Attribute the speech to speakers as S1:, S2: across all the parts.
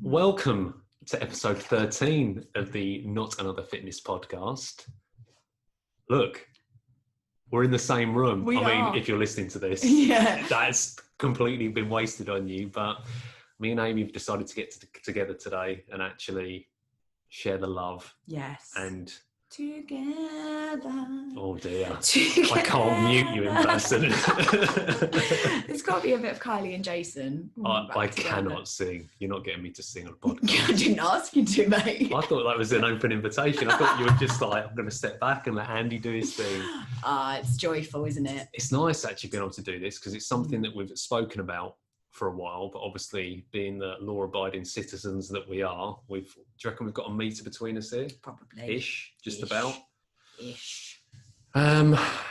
S1: Welcome to episode 13 of the Not Another Fitness podcast. Look, we're in the same room.
S2: We are.
S1: If you're listening to this, that's completely been wasted on you. But me and Amy have decided to get together today and actually share the love.
S2: Yes.
S1: And
S2: together.
S1: Oh dear.
S2: Together.
S1: I can't mute you in person.
S2: It's got to be a bit of Kylie and Jason.
S1: I cannot sing. You're not getting me to sing on a podcast.
S2: I didn't ask you to, mate.
S1: I thought that was an open invitation. I thought you were just like, I'm going to step back and let Andy do his thing.
S2: It's joyful, isn't it?
S1: It's nice actually being able to do this because it's something that we've spoken about for a while, but obviously being the law-abiding citizens that we are, do you reckon we've got a meter between us here?
S2: Probably.
S1: Just about.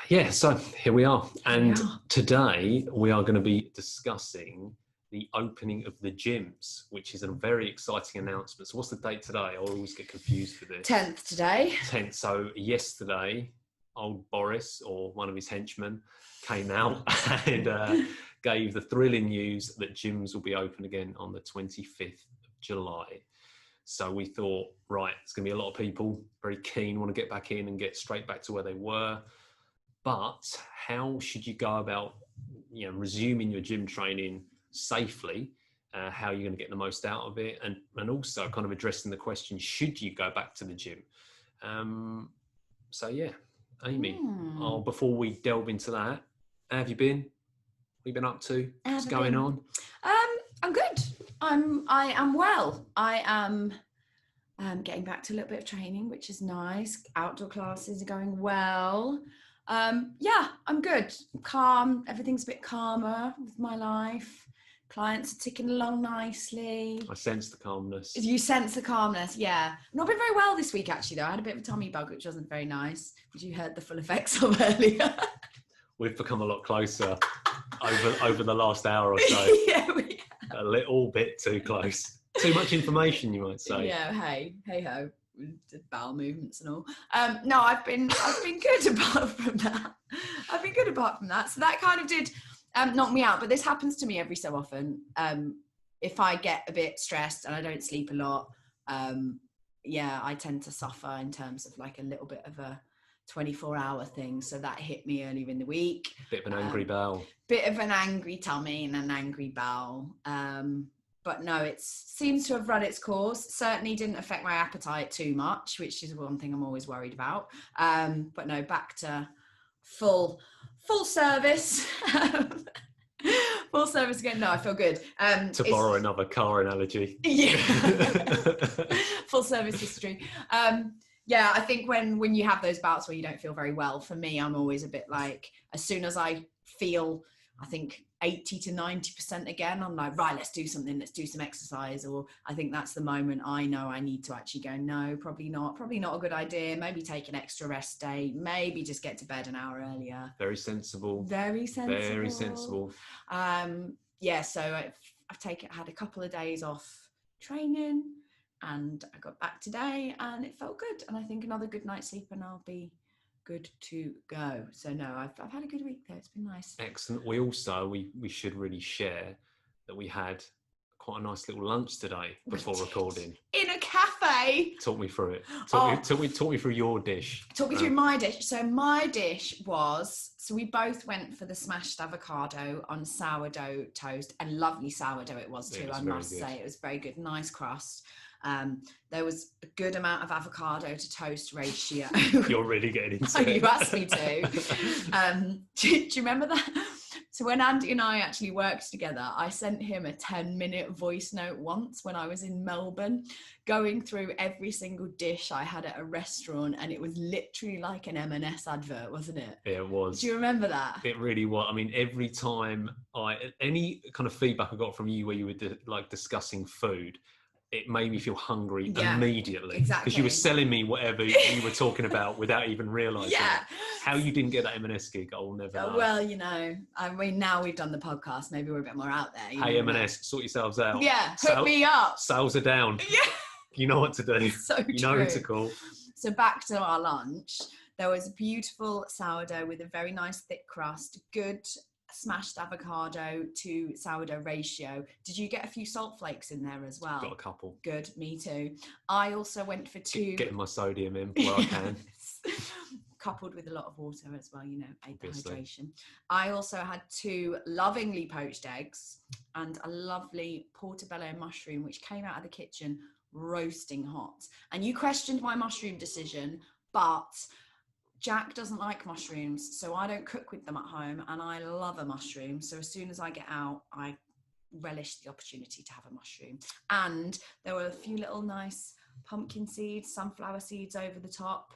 S2: Yeah,
S1: so here we are. And today we are going to be discussing the opening of the gyms, which is a very exciting announcement. So what's the date today? I always get confused with this.
S2: 10th today.
S1: 10th. So yesterday, old Boris, or one of his henchmen, came out and gave the thrilling news that gyms will be open again on the 25th of July. So we thought, right, it's going to be a lot of people very keen, want to get back in and get straight back to where they were. But how should you go about, resuming your gym training safely? How you're going to get the most out of it, and also kind of addressing the question: should you go back to the gym? Amy, before we delve into that, how have you been? What have you been up to? What's going on?
S2: I'm good. I am well. I am getting back to a little bit of training, which is nice. Outdoor classes are going well. I'm good. Calm. Everything's a bit calmer with my life. Clients are ticking along nicely.
S1: I sense the calmness.
S2: You sense the calmness, yeah. Not been very well this week, actually, though. I had a bit of a tummy bug, which wasn't very nice, which you heard the full effects of earlier.
S1: We've become a lot closer over the last hour or so.
S2: Yeah, we have.
S1: A little bit too close. Too much information, you might say.
S2: Yeah, hey ho, bowel movements and all. No, I've been good apart from that. So that kind of did knock me out. But this happens to me every so often. If I get a bit stressed and I don't sleep a lot, I tend to suffer in terms of like a little bit of a 24-hour thing. So that hit me earlier in the week.
S1: Bit of an angry bowel.
S2: Bit of an angry tummy and an angry bowel. But no, it seems to have run its course. Certainly didn't affect my appetite too much, which is one thing I'm always worried about. But no, back to full service. Full service again. No, I feel good.
S1: To borrow another car analogy.
S2: Yeah. Full service history. I think when you have those bouts where you don't feel very well, for me, I'm always a bit like, as soon as I feel, I think 80 to 90% again, I'm like, right, let's do something, let's do some exercise. Or I think that's the moment I know I need to actually go, no, probably not a good idea. Maybe take an extra rest day, maybe just get to bed an hour earlier.
S1: Very sensible.
S2: So I've had a couple of days off training, and I got back today and it felt good. And I think another good night's sleep and I'll be good to go. So no, I've had a good week though. It's been nice.
S1: Excellent. We also, we should really share that we had quite a nice little lunch today before recording.
S2: In a cafe.
S1: Talk me through it. Talk me through your dish.
S2: Talk me through my dish. So my dish was, we both went for the smashed avocado on sourdough toast, and lovely sourdough it was too, I must say. It was very good. Nice crust. There was a good amount of avocado to toast ratio.
S1: You're really getting into it.
S2: You asked me to. Do you remember that? So when Andy and I actually worked together, I sent him a 10-minute voice note once when I was in Melbourne, going through every single dish I had at a restaurant, and it was literally like an M&S advert, wasn't it?
S1: Yeah, it was.
S2: Do you remember that?
S1: It really was. I mean, every time any kind of feedback I got from you where you were discussing food, it made me feel hungry immediately.
S2: Exactly.
S1: Because you were selling me whatever you were talking about without even realising it. How you didn't get that M&S gig, I will never know.
S2: Well, I mean, now we've done the podcast, maybe we're a bit more out there.
S1: Hey, M&S, sort yourselves out.
S2: Yeah, hook me up.
S1: Sales are down.
S2: Yeah.
S1: You know what to do.
S2: So
S1: you know who to call.
S2: So back to our lunch. There was a beautiful sourdough with a very nice thick crust, good smashed avocado to sourdough ratio. Did you get a few salt flakes in there as well?
S1: Got a couple.
S2: Good, me too. I also went for 2.
S1: Getting my sodium in where I can.
S2: Coupled with a lot of water as well, you know, aid the
S1: Obviously.
S2: hydration. I also had 2 lovingly poached eggs and a lovely portobello mushroom, which came out of the kitchen roasting hot. And you questioned my mushroom decision, but Jack doesn't like mushrooms, so I don't cook with them at home, and I love a mushroom. So as soon as I get out, I relish the opportunity to have a mushroom. And there were a few little nice pumpkin seeds, sunflower seeds over the top.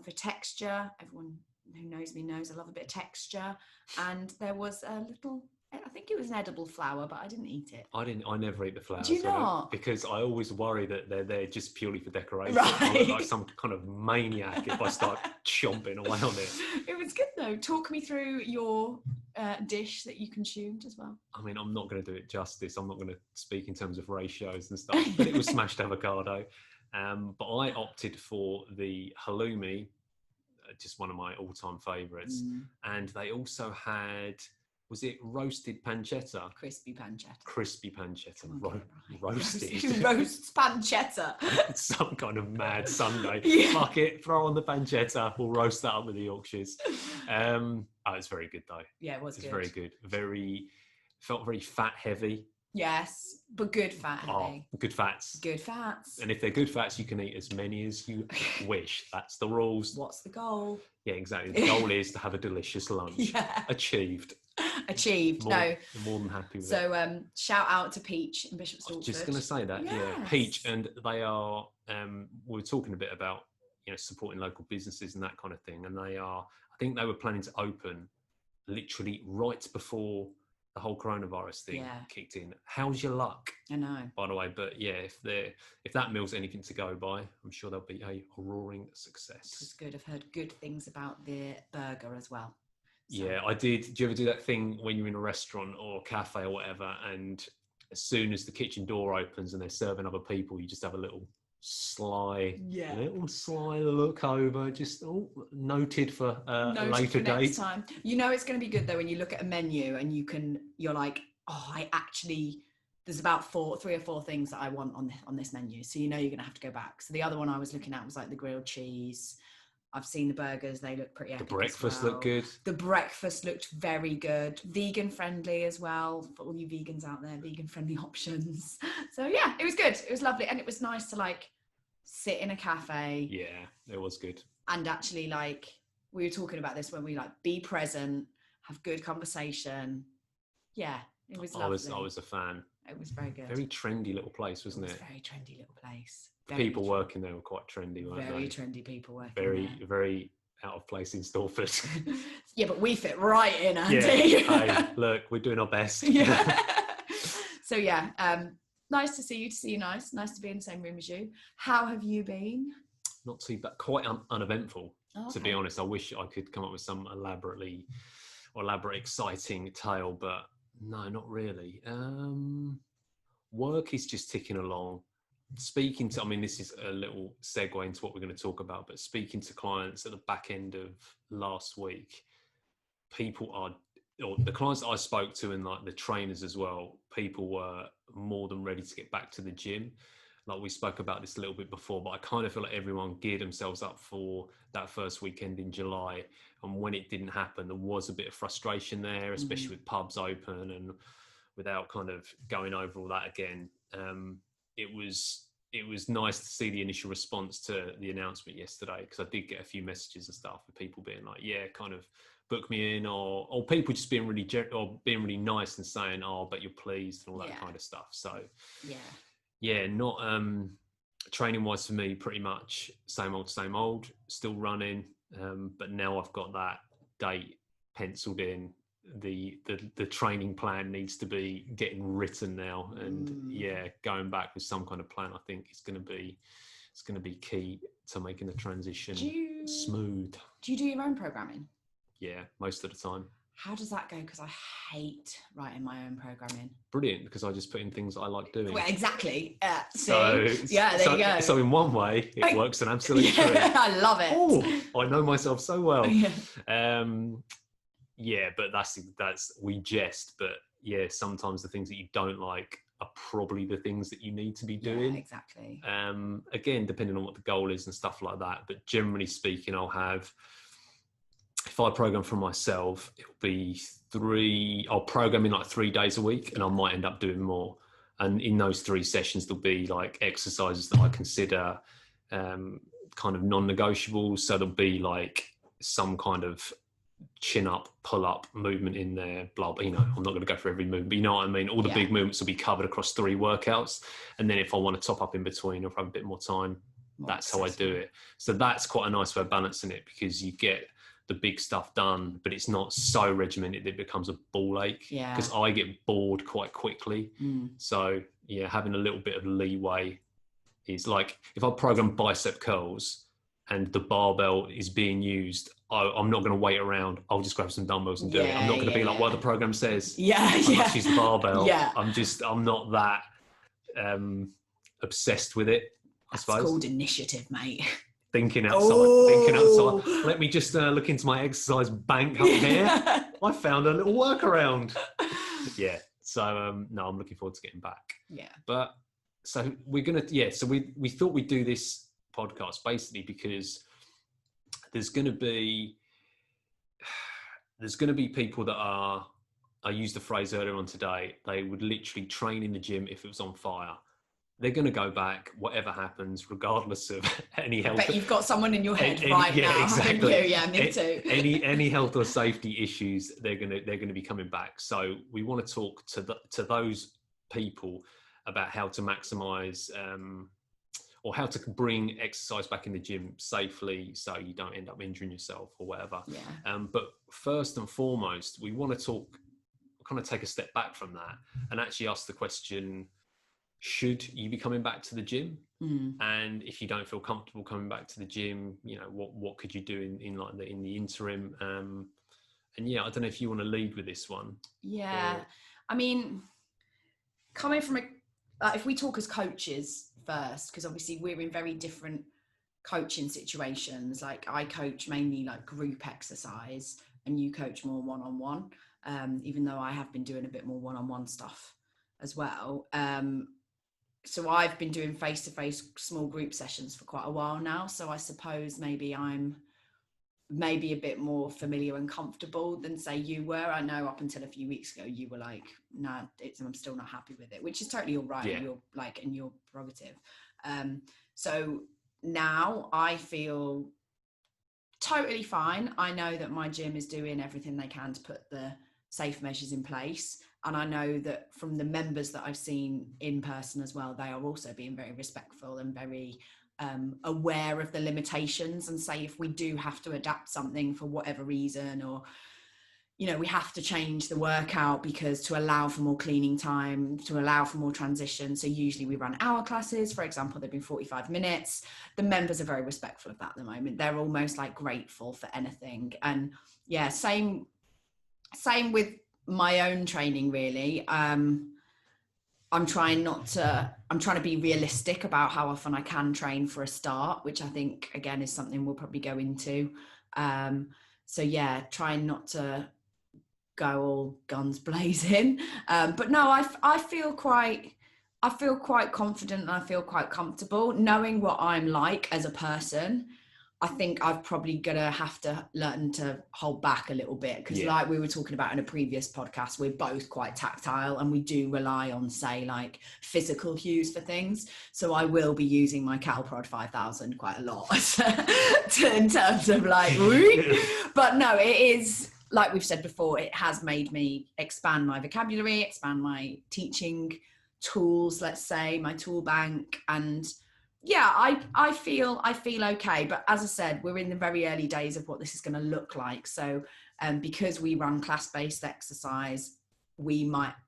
S2: For texture. Everyone who knows me knows I love a bit of texture. And there was a little, I think it was an edible flower, but I didn't eat it.
S1: I never eat the flowers.
S2: Do you not?
S1: Because I always worry that they're there just purely for decoration.
S2: Right.
S1: I look like some kind of maniac if I start chomping away on it.
S2: It was good though. Talk me through your dish that you consumed as well.
S1: I mean, I'm not going to do it justice. I'm not going to speak in terms of ratios and stuff, but it was smashed avocado. But I opted for the halloumi, just one of my all-time favourites. And they also had, was it roasted pancetta?
S2: Crispy pancetta.
S1: Crispy pancetta.
S2: Right.
S1: Roasted.
S2: Roasts pancetta.
S1: It's some kind of mad Sunday.
S2: Yeah.
S1: Fuck it, throw on the pancetta. We'll roast that up with the Yorkshires. It's very good though.
S2: Yeah, it was good.
S1: It's very good. Felt very fat heavy.
S2: Yes, but good fat heavy.
S1: Oh, good fats.
S2: Good fats.
S1: And if they're good fats, you can eat as many as you wish. That's the rules.
S2: What's the goal?
S1: Yeah, exactly. The goal is to have a delicious lunch.
S2: Yeah.
S1: Achieved. More than happy with it.
S2: So shout out to Peach in Bishop Stortford.
S1: I was just going to say that.
S2: Yes.
S1: Yeah, Peach, and they are. We were talking a bit about supporting local businesses and that kind of thing, and they are. I think they were planning to open literally right before the whole coronavirus thing kicked in. How's your luck?
S2: I know.
S1: By the way, but yeah, if that meal's anything to go by, I'm sure there'll be a roaring success.
S2: It's good. I've heard good things about the burger as well.
S1: So. Yeah, I did. Do you ever do that thing when you're in a restaurant or cafe or whatever, and as soon as the kitchen door opens and they're serving other people, you just have a little sly look over, just noted for a later date.
S2: Next time. You know it's going to be good though when you look at a menu and you're like, there's about 3 or 4 things that I want on this menu, so you're going to have to go back. So the other one I was looking at was like the grilled cheese. I've seen the burgers, they look pretty epic.
S1: The breakfast
S2: looked
S1: good.
S2: The breakfast looked very good. Vegan friendly as well, for all you vegans out there, vegan friendly options. So yeah, it was good. It was lovely. And it was nice to sit in a cafe.
S1: Yeah, it was good.
S2: And actually we were talking about this when we be present, have good conversation. Yeah, it was lovely.
S1: I was a fan.
S2: It was very good.
S1: Very trendy little place, wasn't it?
S2: It was a very trendy little place.
S1: The people working there were quite trendy, weren't they?
S2: Very trendy people working there.
S1: Very out of place in Stortford.
S2: Yeah, but we fit right in, Andy.
S1: Yeah, hey, look, we're doing our best.
S2: Yeah. So yeah, nice to see you. Nice to be in the same room as you. How have you been?
S1: Not too bad. Quite uneventful,
S2: okay.
S1: To be honest. I wish I could come up with some elaborate, exciting tale, but no, not really. Work is just ticking along. Speaking to, this is a little segue into what we're going to talk about, but speaking to clients at the back end of last week, the clients that I spoke to and the trainers as well, people were more than ready to get back to the gym. We spoke about this a little bit before, but I kind of feel like everyone geared themselves up for that first weekend in July. And when it didn't happen, there was a bit of frustration there, especially with pubs open and without kind of going over all that again. It was nice to see the initial response to the announcement yesterday, because I did get a few messages and stuff with people being like, yeah, kind of book me in, or people just being really nice and saying, oh, but you're pleased and all that kind of stuff. So not training wise for me, pretty much same old, still running, but now I've got that date penciled in. The training plan needs to be getting written now, and going back with some kind of plan, I think it's going to be key to making the transition smooth.
S2: Do you do your own programming?
S1: Yeah, most of the time.
S2: How does that go? Because I hate writing my own programming.
S1: Brilliant, because I just put in things I like doing.
S2: Well, exactly.
S1: There you go. So in one way, it works an absolute treat.
S2: I love it.
S1: Oh, I know myself so well. yeah, but that's we jest, but yeah, sometimes the things that you don't like are probably the things that you need to be doing.
S2: Yeah, exactly.
S1: Again, depending on what the goal is and stuff like that. But generally speaking, if I program for myself, I'll program in like 3 days a week, and I might end up doing more. And in those 3 sessions, there'll be like exercises that I consider kind of non-negotiables. So there'll be like some kind of chin up, pull up movement in there, blah, blah. I'm not going to go for every movement, but you know what I mean? All the big movements will be covered across 3 workouts. And then if I want to top up in between or have a bit more time, that's how I do it. So that's quite a nice way of balancing it, because you get the big stuff done, but it's not so regimented that it becomes a ball ache. Because I get bored quite quickly. So yeah, having a little bit of leeway is like, if I program bicep curls and the barbell is being used, I'm not going to wait around. I'll just grab some dumbbells and do it. I'm not going to be like what the program says. I must use the barbell. I'm not that obsessed with it, I suppose.
S2: That's called initiative, mate.
S1: Thinking outside. Let me just look into my exercise bank up here. I found a little workaround. Yeah. So no, I'm looking forward to getting back.
S2: Yeah.
S1: But so we're gonna so we thought we'd do this podcast basically because there's gonna be people that are, I used the phrase earlier on today, they would literally train in the gym if it was on fire. They're going to go back, whatever happens, regardless of any health. I bet
S2: you've got someone in your head now.
S1: Exactly.
S2: Yeah, me too.
S1: any health or safety issues, they're going to be coming back. So we want to talk to those people about how to maximise or how to bring exercise back in the gym safely, so you don't end up injuring yourself or whatever.
S2: Yeah.
S1: But first and foremost, we want to kind of take a step back from that and actually ask the question: should you be coming back to the gym? And if you don't feel comfortable coming back to the gym, what could you do in the interim? And yeah, I don't know if you want to lead with this one.
S2: Yeah, I mean, coming from if we talk as coaches first, because obviously we're in very different coaching situations. Like I coach mainly like group exercise, and you coach more one-on-one. Even though I have been doing a bit more one-on-one stuff as well. So I've been doing face-to-face small group sessions for quite a while now. So I suppose maybe I'm a bit more familiar and comfortable than say you were. I know up until a few weeks ago, you were like, nah, I'm still not happy with it, which is totally all right. You're like, in your prerogative. So now I feel totally fine. I know that my gym is doing everything they can to put the safe measures in place. And I know that from the members that I've seen in person as well, they are also being very respectful and very aware of the limitations, and say if we do have to adapt something for whatever reason, or we have to change the workout because to allow for more cleaning time, to allow for more transition. So usually we run hour classes, for example, they've been 45 minutes. The members are very respectful of that at the moment. They're almost like grateful for anything. And yeah, same with my own training, really. I'm trying to be realistic about how often I can train for a start, which I think again is something we'll probably go into. So yeah, trying not to go all guns blazing. But no, I feel quite confident, and I feel quite comfortable knowing what I'm like as a person. I think I've probably gonna have to learn to hold back a little bit, because like we were talking about in a previous podcast, we're both quite tactile and we do rely on, say, like physical cues for things. So I will be using my CalProd 5000 quite a lot in terms of like, but no, it is, like we've said before, it has made me expand my vocabulary, expand my teaching tools, let's say, my tool bank. And yeah, I feel okay. But as I said, we're in the very early days of what this is going to look like. So because we run class-based exercise,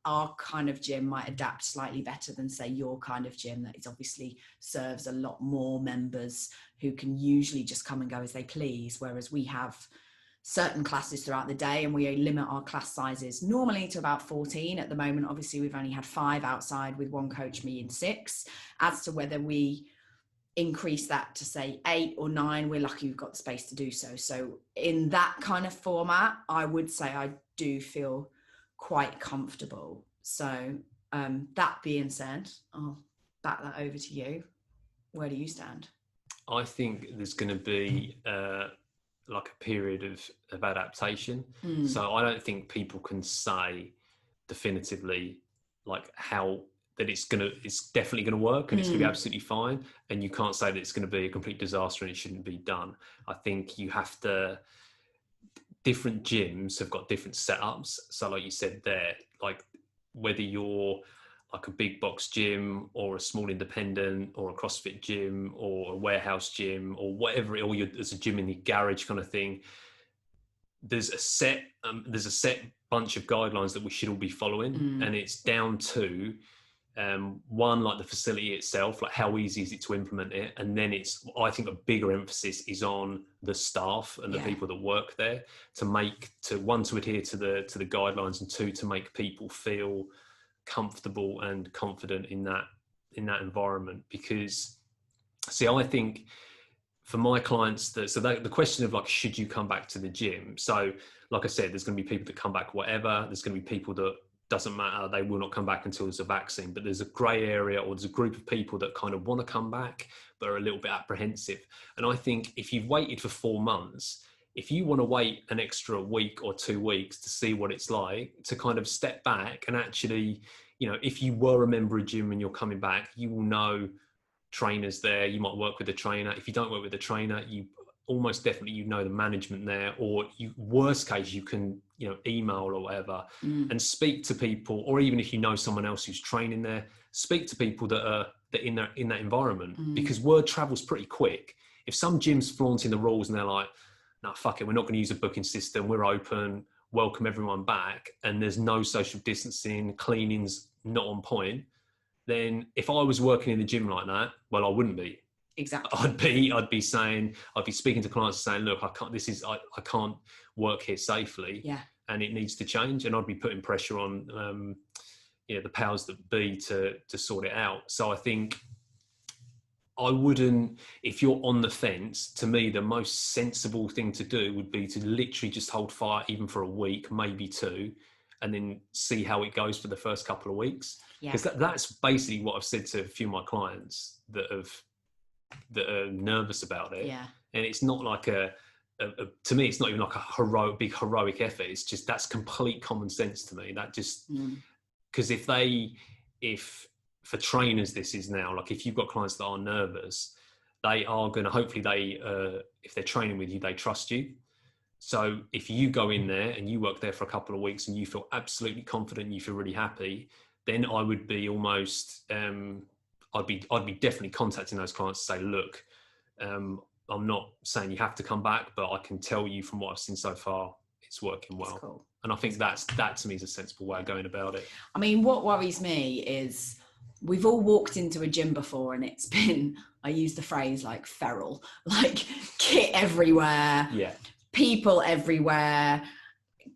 S2: our kind of gym might adapt slightly better than, say, your kind of gym that is obviously serves a lot more members who can usually just come and go as they please. Whereas we have certain classes throughout the day, and we limit our class sizes normally to about 14. At the moment, obviously, we've only had 5 outside with one coach, me, and 6. As to whether we increase that to say 8 or 9, we're lucky we've got the space to do so. So in that kind of format, I would say I do feel quite comfortable. So that being said, I'll back that over to you. Where do you stand?
S1: I think there's going to be like a period of adaptation. So I don't think people can say definitively like how that it's definitely going to work and it's going to be absolutely fine, and you can't say that it's going to be a complete disaster and it shouldn't be done. I think you have to, different gyms have got different setups. So like you said there, like whether you're like a big box gym or a small independent or a CrossFit gym or a warehouse gym or whatever, or there's a gym in the garage kind of thing, there's a set bunch of guidelines that we should all be following, and it's down to one, like the facility itself, like how easy is it to implement it, and then I think a bigger emphasis is on the staff and the people that work there to adhere to the guidelines, and 2, to make people feel comfortable and confident in that environment. Because I think for my clients the question of like, should you come back to the gym? So like I said, there's going to be people that come back whatever, there's going to be people that doesn't matter, they will not come back until there's a vaccine. But there's a grey area, or there's a group of people that kind of want to come back but are a little bit apprehensive. And I think if you've waited for 4 months, if you want to wait an extra week or 2 weeks to see what it's like, to kind of step back and actually, you know, if you were a member of a gym and you're coming back, you will know trainers there, you might work with a trainer. If you don't work with a trainer, you almost definitely, you know, the management there, or worst case, you can, you know, email or whatever and speak to people, or even if you know someone else who's training there, speak to people that are in that environment, because word travels pretty quick. If some gym's flaunting the rules and they're like, no, fuck it, we're not going to use a booking system, we're open, welcome everyone back, and there's no social distancing, cleaning's not on point, then if I was working in the gym like that, well, I wouldn't be.
S2: Exactly.
S1: I'd be speaking to clients saying, look, I can't work here safely, and it needs to change. And I'd be putting pressure on, the powers that be to sort it out. So I think I wouldn't, if you're on the fence, to me, the most sensible thing to do would be to literally just hold fire, even for a week, maybe 2, and then see how it goes for the first couple of weeks. Because that's basically what I've said to a few of my clients that are nervous about it. And it's not like to me, it's not even like a big heroic effort. It's just, that's complete common sense to me. That just, because if for trainers, this is now like, if you've got clients that are nervous, they are going to, hopefully if they're training with you, they trust you. So if you go in there and you work there for a couple of weeks and you feel absolutely confident, you feel really happy, then I would be almost, I'd be definitely contacting those clients to say, look, I'm not saying you have to come back, but I can tell you from what I've seen so far, it's working well.
S2: Cool.
S1: And I think that to me is a sensible way of going about it.
S2: I mean, what worries me is we've all walked into a gym before and it's been, I use the phrase like feral, like kit everywhere, people everywhere,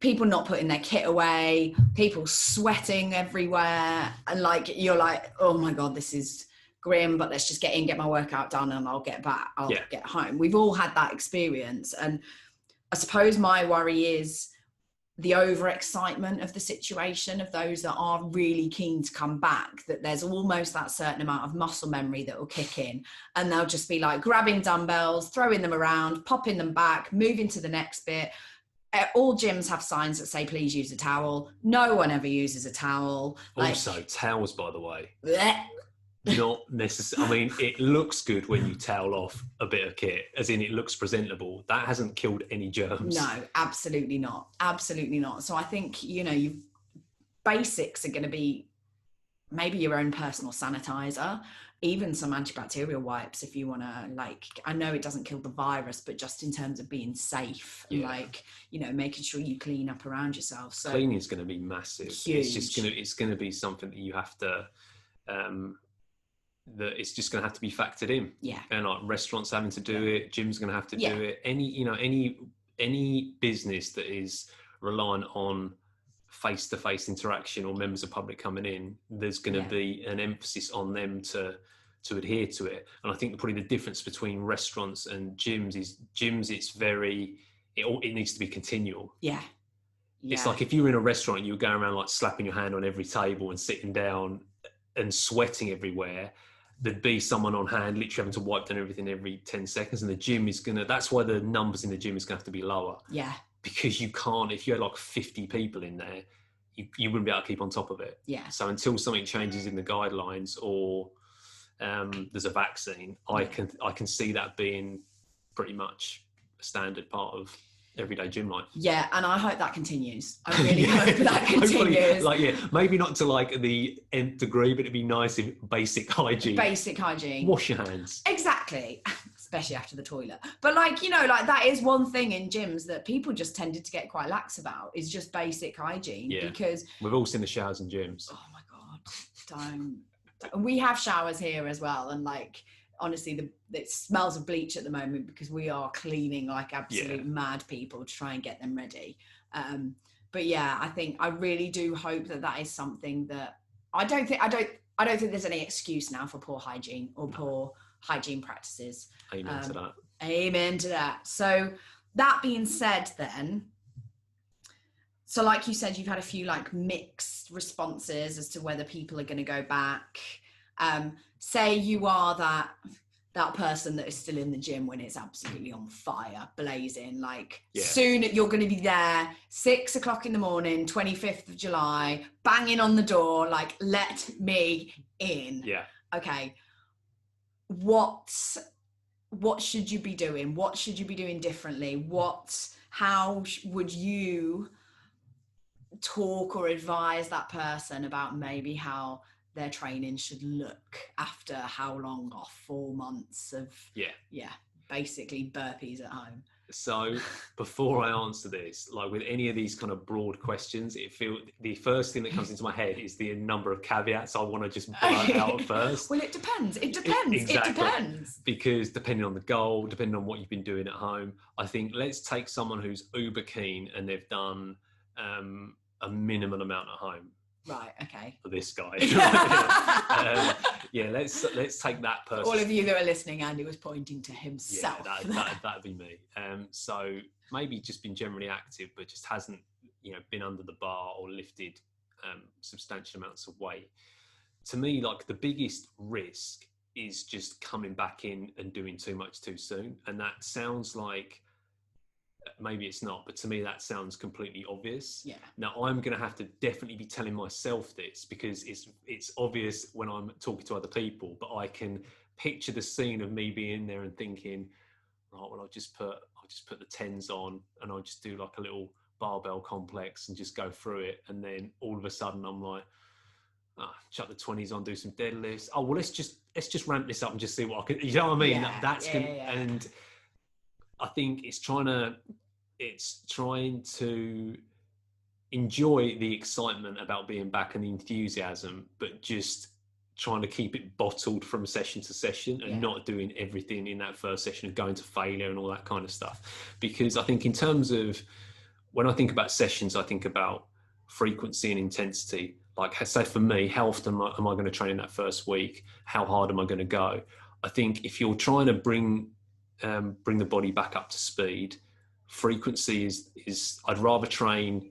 S2: people not putting their kit away, people sweating everywhere. And like, you're like, oh my God, this is grim, but let's just get in, get my workout done, and I'll get back, I'll get home. We've all had that experience. And I suppose my worry is the overexcitement of the situation, of those that are really keen to come back, that there's almost that certain amount of muscle memory that will kick in, and they'll just be like grabbing dumbbells, throwing them around, popping them back, moving to the next bit. All gyms have signs that say, please use a towel. No one ever uses a towel.
S1: Also, towels, by the way, not necessarily. I mean, it looks good when you towel off a bit of kit, as in it looks presentable. That hasn't killed any germs.
S2: No, absolutely not. Absolutely not. So I think, basics are going to be maybe your own personal sanitizer, even some antibacterial wipes if you want to, I know it doesn't kill the virus, but just in terms of being safe, making sure you clean up around yourself. So
S1: cleaning is going to be massive.
S2: Huge.
S1: It's going to be something that you have to, that it's just going to have to be factored in. And like restaurants having to do it, gyms going to have to do it. Any business that is reliant on face-to-face interaction or members of public coming in, there's going to be an emphasis on them to adhere to it. And I think probably the difference between restaurants and gyms is it's very, it needs to be continual.
S2: Yeah.
S1: It's like if you were in a restaurant and you were going around like slapping your hand on every table and sitting down and sweating everywhere, there'd be someone on hand literally having to wipe down everything every 10 seconds. And the gym is that's why the numbers in the gym is going to have to be lower.
S2: Yeah.
S1: Because you can't, if you had like 50 people in there, you wouldn't be able to keep on top of it.
S2: Yeah.
S1: So until something changes in the guidelines or there's a vaccine, I can see that being pretty much a standard part of everyday gym life.
S2: Yeah, and I hope that continues. I really hope that continues.
S1: Like, maybe not to like the nth degree, but it'd be nice if basic hygiene. Wash your hands.
S2: Exactly. Especially after the toilet. But like, you know, like that is one thing in gyms that people just tended to get quite lax about, is just basic hygiene.
S1: Yeah.
S2: Because
S1: we've all seen the showers in gyms.
S2: Oh my God, don't. We have showers here as well. And like, honestly, it smells of bleach at the moment because we are cleaning like absolute mad people to try and get them ready. But yeah, I really do hope that is something that I don't think there's any excuse now for poor hygiene or poor hygiene practices.
S1: Amen to that.
S2: Amen to that. So that being said then, so like you said, you've had a few like mixed responses as to whether people are going to go back. Say you are that person that is still in the gym when it's absolutely on fire, blazing, like soon you're going to be there, 6 o'clock in the morning, 25th of July, banging on the door, like, let me in.
S1: Yeah.
S2: Okay. What should you be doing? What should you be doing differently? How would you talk or advise that person about maybe how their training should look after how long off? 4 months of basically burpees at home?
S1: So before I answer this, like with any of these kind of broad questions, the first thing that comes into my head is the number of caveats I want to just blurt out first.
S2: Well, it depends. Exactly. It depends.
S1: Because depending on the goal, depending on what you've been doing at home, I think let's take someone who's uber keen and they've done a minimum amount at home.
S2: Right. Okay.
S1: For this guy. Let's take that person.
S2: All of you that are listening, Andy was pointing to himself.
S1: Yeah, that'd be me. So maybe just been generally active, but just hasn't, been under the bar or lifted substantial amounts of weight. To me, like the biggest risk is just coming back in and doing too much too soon. And that sounds like, maybe it's not, but to me that sounds completely obvious.
S2: Yeah.
S1: Now I'm going to have to definitely be telling myself this because it's obvious when I'm talking to other people, but I can picture the scene of me being there and thinking, right, well I'll just put the 10s on and I'll just do like a little barbell complex and just go through it, and then all of a sudden I'm like, chuck the 20s on, do some deadlifts. Oh well, let's just ramp this up and just see what I can. You know what I mean? And I think it's trying to enjoy the excitement about being back and the enthusiasm, but just trying to keep it bottled from session to session and not doing everything in that first session and going to failure and all that kind of stuff. Because I think in terms of, when I think about sessions, I think about frequency and intensity. Like, say for me, how often am I going to train in that first week? How hard am I going to go? I think if you're trying to bring the body back up to speed, frequency is I'd rather train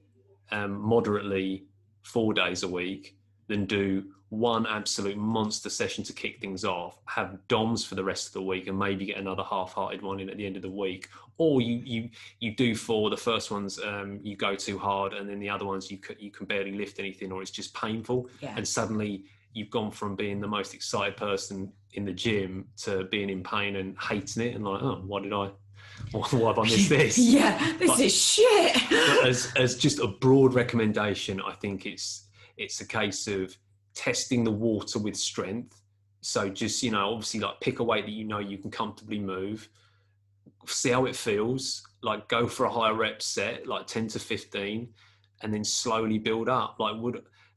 S1: moderately 4 days a week than do one absolute monster session to kick things off, have DOMs for the rest of the week and maybe get another half-hearted one in at the end of the week. Or you do 4, the first ones you go too hard, and then the other ones you can barely lift anything, or it's just painful. And suddenly you've gone from being the most excited person in the gym to being in pain and hating it and like, oh, why have I missed this?
S2: This is shit.
S1: But as just a broad recommendation, I think it's a case of testing the water with strength. So just, obviously like pick a weight that you can comfortably move, see how it feels, like go for a higher rep set, like 10 to 15, and then slowly build up.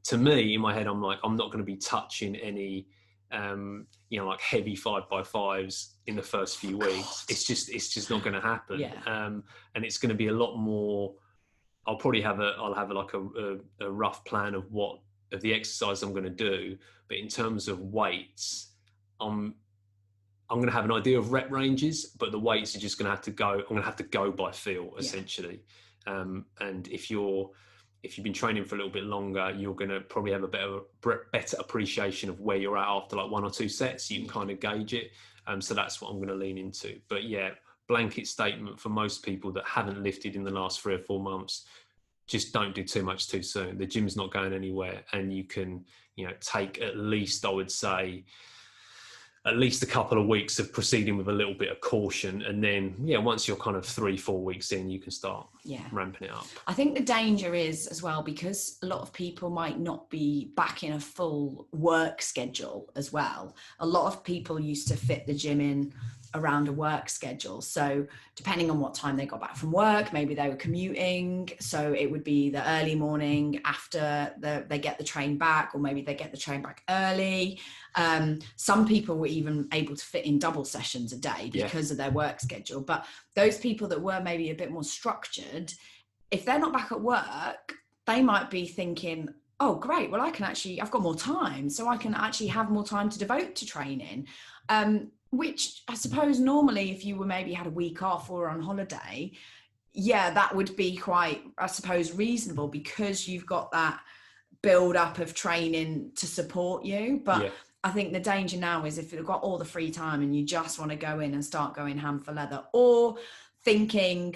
S1: To me, in my head, I'm like, I'm not going to be touching any, like heavy 5x5s in the first few weeks. It's just not going to happen. And it's going to be a lot more. I'll have a rough plan of the exercise I'm going to do. But in terms of weights, I'm going to have an idea of rep ranges, but the weights are just going to have to go. I'm going to have to go by feel, essentially. And if you've been training for a little bit longer, you're going to probably have a better appreciation of where you're at after like 1 or 2 sets. You can kind of gauge it. So that's what I'm going to lean into. But yeah, blanket statement for most people that haven't lifted in the last 3 or 4 months: just don't do too much too soon. The gym's not going anywhere, and you can, take at least, I would say, at least a couple of weeks of proceeding with a little bit of caution. And then, once you're kind of 3-4 weeks in, you can start ramping it up.
S2: I think the danger is as well, because a lot of people might not be back in a full work schedule as well. A lot of people used to fit the gym in around a work schedule. So depending on what time they got back from work, maybe they were commuting. So it would be the early morning after they get the train back, or maybe they get the train back early. Some people were even able to fit in double sessions a day because of their work schedule. But those people that were maybe a bit more structured, if they're not back at work, they might be thinking, oh, great, well, I've got more time, so I can actually have more time to devote to training. Which I suppose normally, if you were maybe had a week off or on holiday, that would be quite, I suppose, reasonable, because you've got that build up of training to support you. But I think the danger now is if you've got all the free time and you just want to go in and start going ham for leather, or thinking,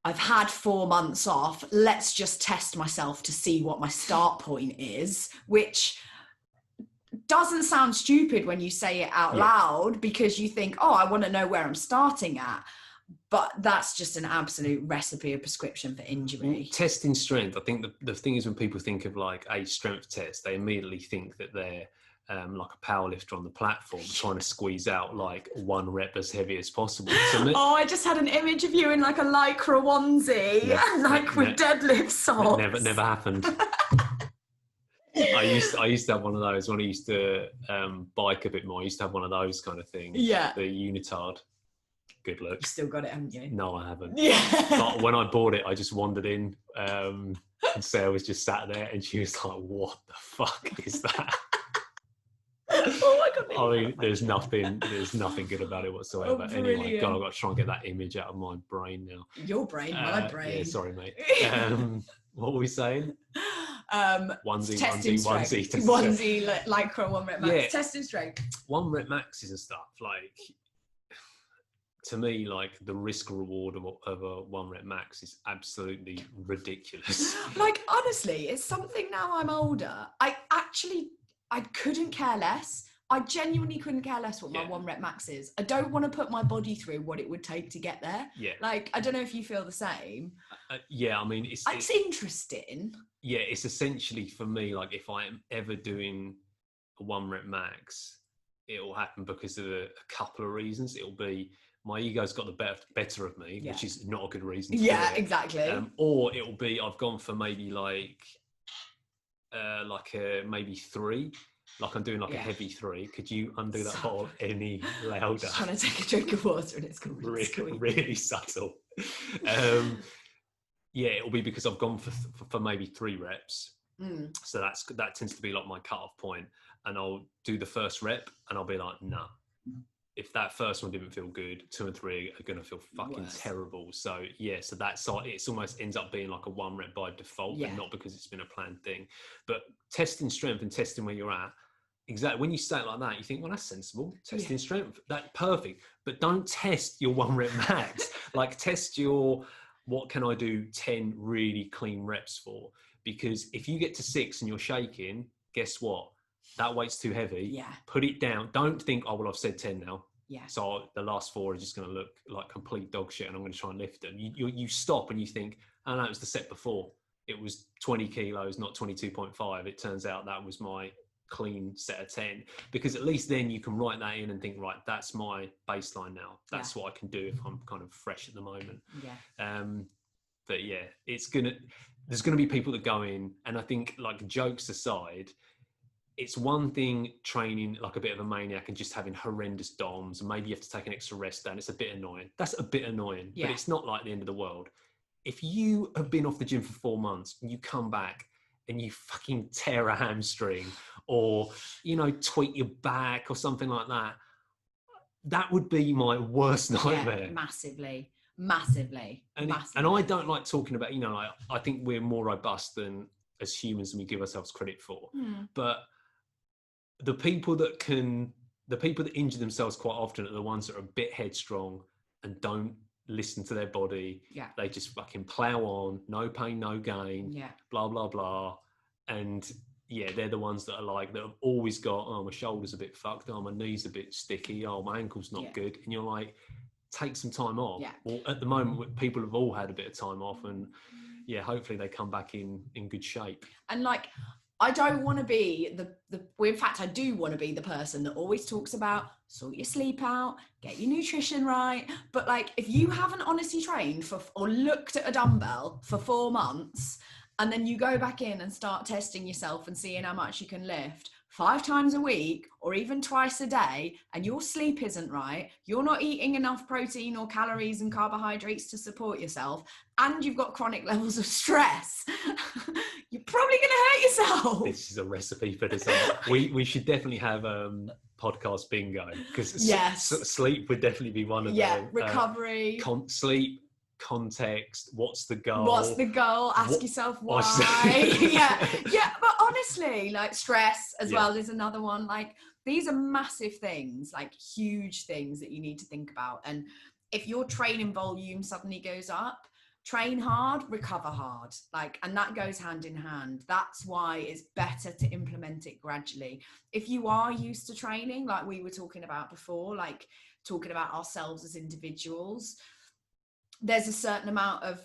S2: I've had 4 months off, let's just test myself to see what my start point is, which doesn't sound stupid when you say it out loud, because you think, oh, I want to know where I'm starting at. But that's just an absolute recipe, a prescription for injury.
S1: Testing strength, I think the thing is, when people think of like a strength test, they immediately think that they're like a powerlifter on the platform trying to squeeze out like 1 rep as heavy as possible.
S2: Oh, I just had an image of you in like a lycra onesie, with deadlift socks.
S1: Never happened. I used to have one of those when I used to bike a bit more. I used to have one of those kind of things.
S2: Yeah.
S1: The unitard. Good luck.
S2: You still got it, haven't you?
S1: No, I haven't.
S2: Yeah.
S1: But when I bought it, I just wandered in, and Sarah was just sat there, and she was like, "What the fuck is that?"
S2: Oh my God.
S1: I mean, there's nothing good about it whatsoever.
S2: Oh,
S1: anyway, God, I've got to try and get that image out of my brain now.
S2: Your brain, my brain.
S1: Yeah, sorry, mate. What were we saying? Onesie,
S2: lycra 1 rep max. Testing strength.
S1: 1 rep maxes and stuff. Like, to me, like, the risk reward of a 1 rep max is absolutely ridiculous.
S2: Like, honestly, it's something now I'm older. I couldn't care less. I genuinely couldn't care less what my 1 rep max is. I don't want to put my body through what it would take to get there. Yeah. Like, I don't know if you feel the same.
S1: I mean, it's
S2: interesting.
S1: Yeah, it's essentially, for me, like, if I am ever doing a 1 rep max, it will happen because of a couple of reasons. It'll be my ego's got the better of me, which is not a good reason.
S2: Exactly.
S1: Or it'll be I've gone for maybe maybe 3. Like, I'm doing like a heavy 3. Could you undo that bottle any louder?
S2: Just trying to take a drink of water and it's cool.
S1: Really subtle. It'll be because I've gone for maybe 3 reps. So that tends to be like my cut-off point, and I'll do the first rep and I'll be like, nah. If that first one didn't feel good, 2 and 3 are going to feel fucking terrible. So so that's, it almost ends up being like a 1 rep by default, and not because it's been a planned thing. But testing strength and testing where you're at, exactly. When you say it like that, you think, well, that's sensible. Testing strength, that's perfect. But don't test your 1 rep max. Like, test your, what can I do 10 really clean reps for? Because if you get to 6 and you're shaking, guess what? That weight's too heavy. Yeah. Put it down. Don't think, oh, well, I've said 10 now. Yeah. So the last 4 are just going to look like complete dog shit and I'm going to try and lift them. You stop and you think, oh, no, it was the set before. It was 20 kilos, not 22.5. It turns out that was my clean set of 10. Because at least then you can write that in and think, right, that's my baseline now. That's what I can do if I'm kind of fresh at the moment. Yeah. But there's going to be people that go in, and I think, like, jokes aside, it's one thing training like a bit of a maniac and just having horrendous DOMs, and maybe you have to take an extra rest day, and it's a bit annoying. That's a bit annoying, but it's not like the end of the world. If you have been off the gym for 4 months and you come back and you fucking tear a hamstring or, you know, tweak your back or something like that, that would be my worst nightmare.
S2: Yeah, massively.
S1: And I don't like talking about, you know, like, I think we're more robust than as humans than we give ourselves credit for. But the people that injure themselves quite often are the ones that are a bit headstrong and don't listen to their body.
S2: Yeah.
S1: They just fucking plow on, no pain, no gain, blah, blah, blah. And yeah, they're the ones that are like, that have always got, oh, my shoulder's a bit fucked, oh, my knee's a bit sticky, oh, my ankle's not good. And you're like, take some time off. Yeah. Well, at the moment, people have all had a bit of time off, and yeah, hopefully they come back in good shape.
S2: And like, I don't want to be in fact, I do want to be the person that always talks about sort your sleep out, get your nutrition right. But like, if you haven't honestly trained or looked at a dumbbell for 4 months, and then you go back in and start testing yourself and seeing how much you can lift 5 times a week or even twice a day, and your sleep isn't right, you're not eating enough protein or calories and carbohydrates to support yourself, and you've got chronic levels of stress, you're probably going to hurt yourself.
S1: This is a recipe for disaster. we should definitely have podcast bingo, because sleep would definitely be one of them.
S2: Yeah, recovery.
S1: Sleep, context, what's the goal?
S2: Ask yourself why. yeah, but honestly, like, stress as well is another one. Like, these are massive things, like huge things that you need to think about. And if your training volume suddenly goes up, train hard, recover hard, like, and that goes hand in hand. That's why it's better to implement it gradually. If you are used to training, like we were talking about before, like talking about ourselves as individuals, there's a certain amount of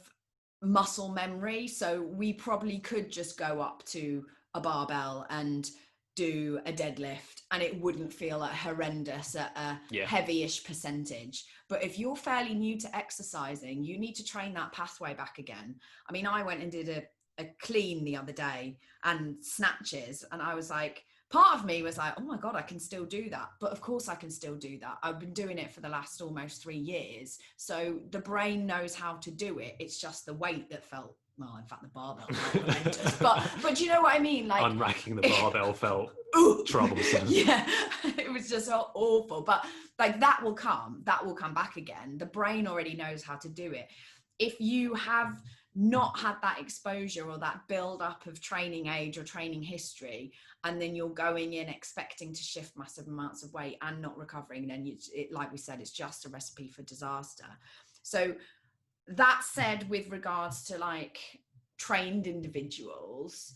S2: muscle memory. So we probably could just go up to a barbell and do a deadlift and it wouldn't feel like horrendous at a heavy-ish percentage. But if you're fairly new to exercising, you need to train that pathway back again. I mean, I went and did a clean the other day and snatches, and I was like, part of me was like, oh my God, I can still do that. But of course I can still do that. I've been doing it for the last almost 3 years. So the brain knows how to do it. It's just the weight that felt, well, in fact, the barbell felt horrendous. But you know what I mean? Like,
S1: unracking the barbell felt troublesome.
S2: Yeah, it was just so awful. But like, that will come back again. The brain already knows how to do it. If you have not had that exposure or that build up of training age or training history, and then you're going in expecting to shift massive amounts of weight and not recovering, then like we said, it's just a recipe for disaster. So that said, with regards to like trained individuals,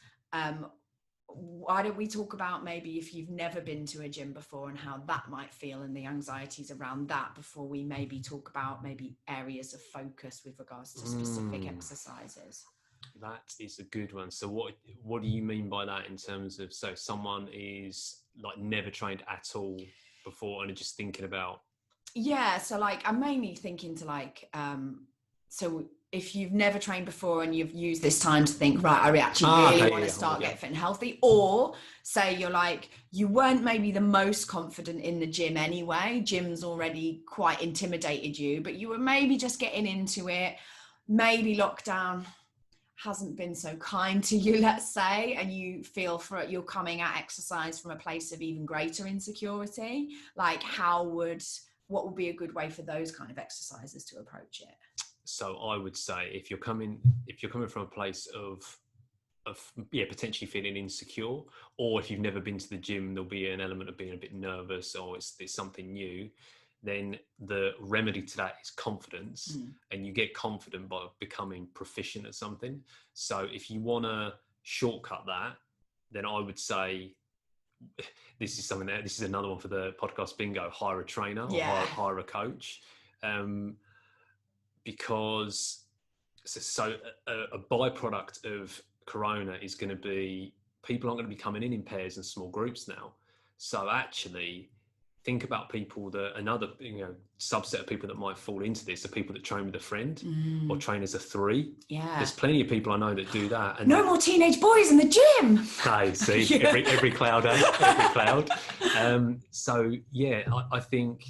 S2: why don't we talk about maybe if you've never been to a gym before and how that might feel and the anxieties around that, before we maybe talk about maybe areas of focus with regards to specific exercises?
S1: That is a good one. So what do you mean by that in terms of, so someone is like never trained at all before and are just thinking about?
S2: Yeah, so like I'm mainly thinking to like, so if you've never trained before and you've used this time to think, right, I actually really want to start get fit and healthy, or say you're like, you weren't maybe the most confident in the gym anyway, gym's already quite intimidated you, but you were maybe just getting into it, maybe lockdown hasn't been so kind to you, let's say, and you feel you're coming at exercise from a place of even greater insecurity, like what would be a good way for those kind of exercises to approach it?
S1: So I would say if you're coming from a place of potentially feeling insecure, or if you've never been to the gym, there'll be an element of being a bit nervous, or it's something new, then the remedy to that is confidence. And you get confident by becoming proficient at something. So if you want to shortcut that, then I would say, this is another one for the podcast bingo, hire a trainer or hire a coach. Because a byproduct of Corona is going to be, people aren't going to be coming in pairs and small groups now. So actually think about people that, another subset of people that might fall into this are people that train with a friend or train as a 3. Yeah, there's plenty of people I know that do that. And
S2: no more teenage boys in the gym.
S1: Hey, see, every cloud, every cloud. So yeah, I think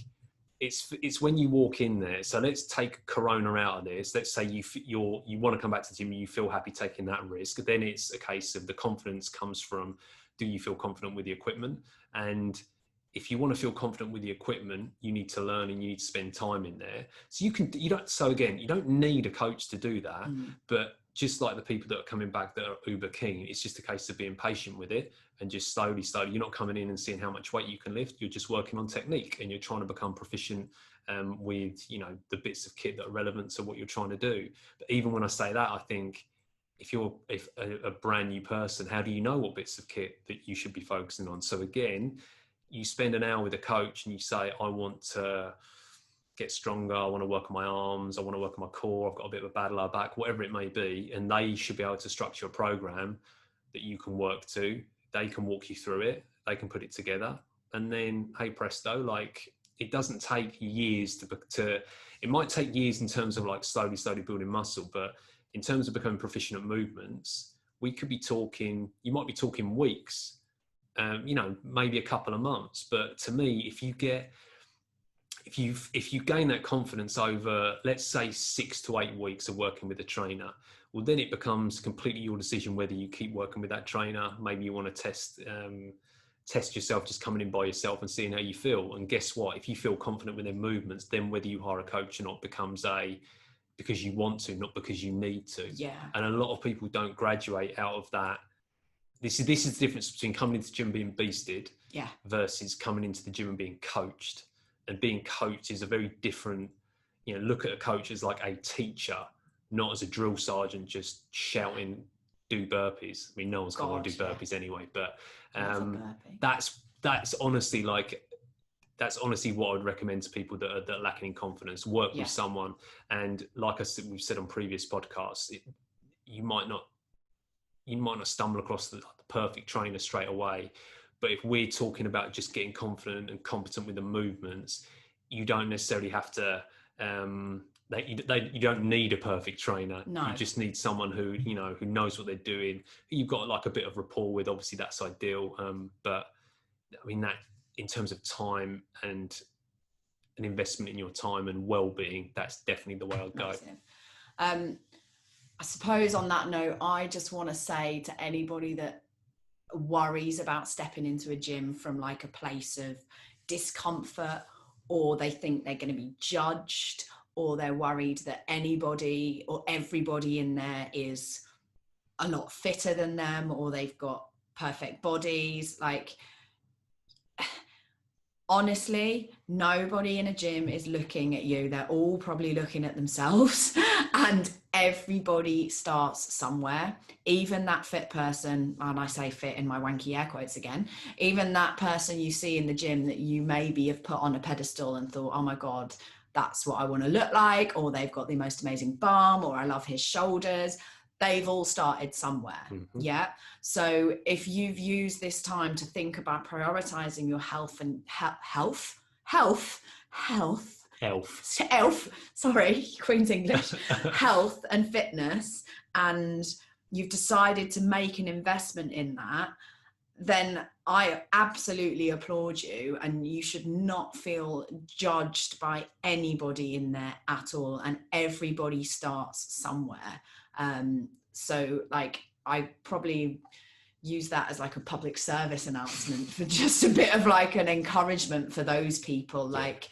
S1: it's when you walk in there. So let's take Corona out of this. Let's say you want to come back to the gym, you feel happy taking that risk. Then it's a case of the confidence comes from, do you feel confident with the equipment? And if you want to feel confident with the equipment, you need to learn and you need to spend time in there. So you don't need a coach to do that, but just like the people that are coming back that are uber keen, it's just a case of being patient with it and just slowly, you're not coming in and seeing how much weight you can lift. You're just working on technique and you're trying to become proficient with, the bits of kit that are relevant to what you're trying to do. But even when I say that, I think if a brand new person, how do you know what bits of kit that you should be focusing on? So again, you spend an hour with a coach and you say, I want to get stronger, I want to work on my arms, I want to work on my core, I've got a bit of a bad lower back, whatever it may be, and they should be able to structure a program that you can work to. They can walk you through it, they can put it together, and then hey presto, like it doesn't take years it might take years in terms of like slowly building muscle, but in terms of becoming proficient at movements, you might be talking weeks, maybe a couple of months. But to me, if you gain that confidence over, let's say, 6 to 8 weeks of working with a trainer, well, then it becomes completely your decision whether you keep working with that trainer. Maybe you want to test yourself, just coming in by yourself and seeing how you feel. And guess what? If you feel confident with their movements, then whether you hire a coach or not becomes because you want to, not because you need to.
S2: Yeah.
S1: And a lot of people don't graduate out of that. This is the difference between coming into the gym being beasted versus coming into the gym and being coached. And being coached is a very different, look at a coach as like a teacher, not as a drill sergeant just shouting, do burpees. I mean, no one's going to do burpees anyway, but that's honestly what I'd recommend to people that are lacking in confidence. Work with someone. And like I said, we've said on previous podcasts, you might not stumble across the perfect trainer straight away. But if we're talking about just getting confident and competent with the movements, you don't necessarily have to, you don't need a perfect trainer.
S2: No.
S1: You just need someone who knows what they're doing, who you've got like a bit of rapport with. Obviously that's ideal. But I mean, that in terms of time and an investment in your time and well-being, that's definitely the way I'd go.
S2: I suppose on that note, I just want to say to anybody that worries about stepping into a gym from like a place of discomfort, or they think they're going to be judged, or they're worried that anybody or everybody in there is a lot fitter than them, or they've got perfect bodies. Like, honestly, nobody in a gym is looking at you. They're all probably looking at themselves, and everybody starts somewhere. Even that fit person, and I say fit in my wanky air quotes again, even that person you see in the gym that you maybe have put on a pedestal and thought, oh my God, that's what I want to look like, or they've got the most amazing bum, or I love his shoulders. They've all started somewhere. Mm-hmm. Yeah. So if you've used this time to think about prioritizing your health and health, sorry, Queen's English, health and fitness, and you've decided to make an investment in that, then I absolutely applaud you, and you should not feel judged by anybody in there at all. And everybody starts somewhere. So like, I probably use that as like a public service announcement for just a bit of like an encouragement for those people. Like,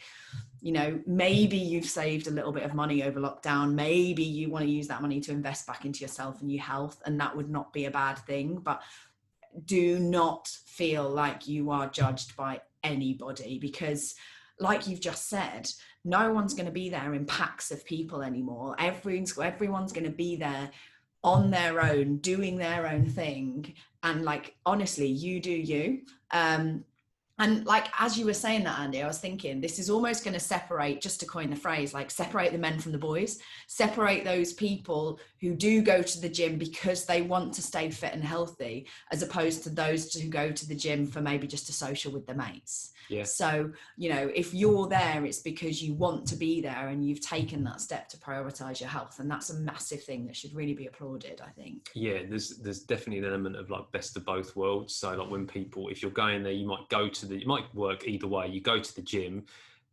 S2: maybe you've saved a little bit of money over lockdown. Maybe you want to use that money to invest back into yourself and your health, and that would not be a bad thing. But do not feel like you are judged by anybody, because like you've just said, no one's going to be there in packs of people anymore. Everyone's going to be there on their own, doing their own thing. And like, honestly, you do you. And like, as you were saying that, Andy, I was thinking this is almost going to separate, just to coin the phrase, like separate the men from the boys, separate those people who do go to the gym because they want to stay fit and healthy, as opposed to those who go to the gym for maybe just a social with their mates. Yeah. So, if you're there, it's because you want to be there and you've taken that step to prioritize your health. And that's a massive thing that should really be applauded, I think. Yeah, there's definitely an element of like best of both worlds. So like, when people, if you're going there, it might work either way. You go to the gym,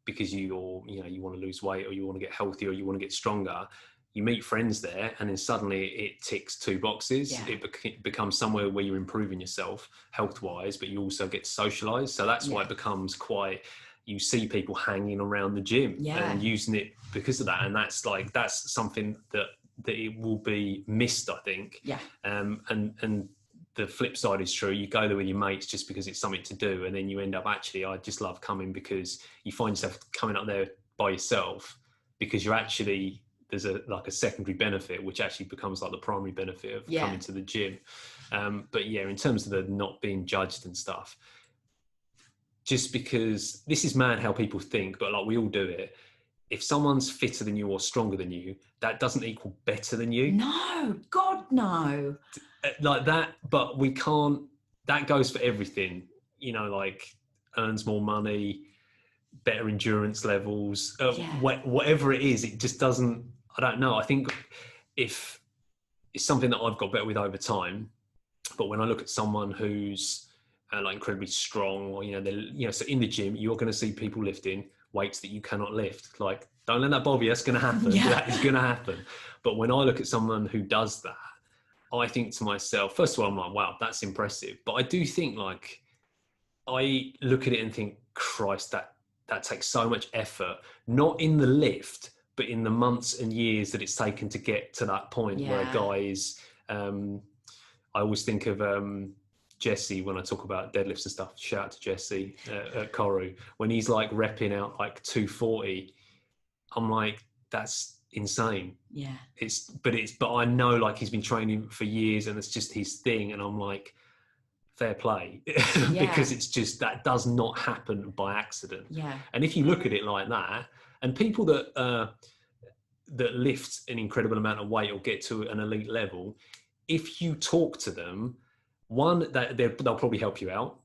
S1: because you want to lose weight, or you want to get healthy, or you want to get stronger. You meet friends there, and then suddenly it ticks 2 boxes.
S2: Yeah.
S1: It becomes somewhere where you're improving yourself health-wise, but you also get to socialise. So that's why it becomes quite, you see people hanging around the gym and using it because of that. And that's something that it will be missed, I think.
S2: Yeah.
S1: And the flip side is true. You go there with your mates just because it's something to do, and then you end up actually, I just love coming because you find yourself coming up there by yourself because you're actually, there's a secondary benefit, which actually becomes like the primary benefit of coming to the gym. But yeah, in terms of the not being judged and stuff, just because this is mad how people think, but like we all do it. If someone's fitter than you or stronger than you, that doesn't equal better than you.
S2: No, God, no.
S1: Like that, but we can't, that goes for everything, like earns more money, better endurance levels, whatever it is, it just doesn't, I don't know. I think if it's something that I've got better with over time, but when I look at someone who's like incredibly strong, or, so in the gym, you're going to see people lifting weights that you cannot lift. Like, don't let that bother you. That's going to happen. That is going to happen. But when I look at someone who does that, I think to myself, first of all, I'm like, wow, that's impressive. But I do think, like, I look at it and think, Christ, that takes so much effort, not in the lift, but in the months and years that it's taken to get to that point where a guy is, I always think of Jesse when I talk about deadlifts and stuff. Shout out to Jesse at Koru. When he's like repping out like 240, I'm like, that's insane.
S2: Yeah.
S1: But I know like he's been training for years and it's just his thing. And I'm like, fair play. Because it's just, that does not happen by accident.
S2: Yeah.
S1: And if you look at it like that, and people that lift an incredible amount of weight or get to an elite level, if you talk to them, one, they'll probably help you out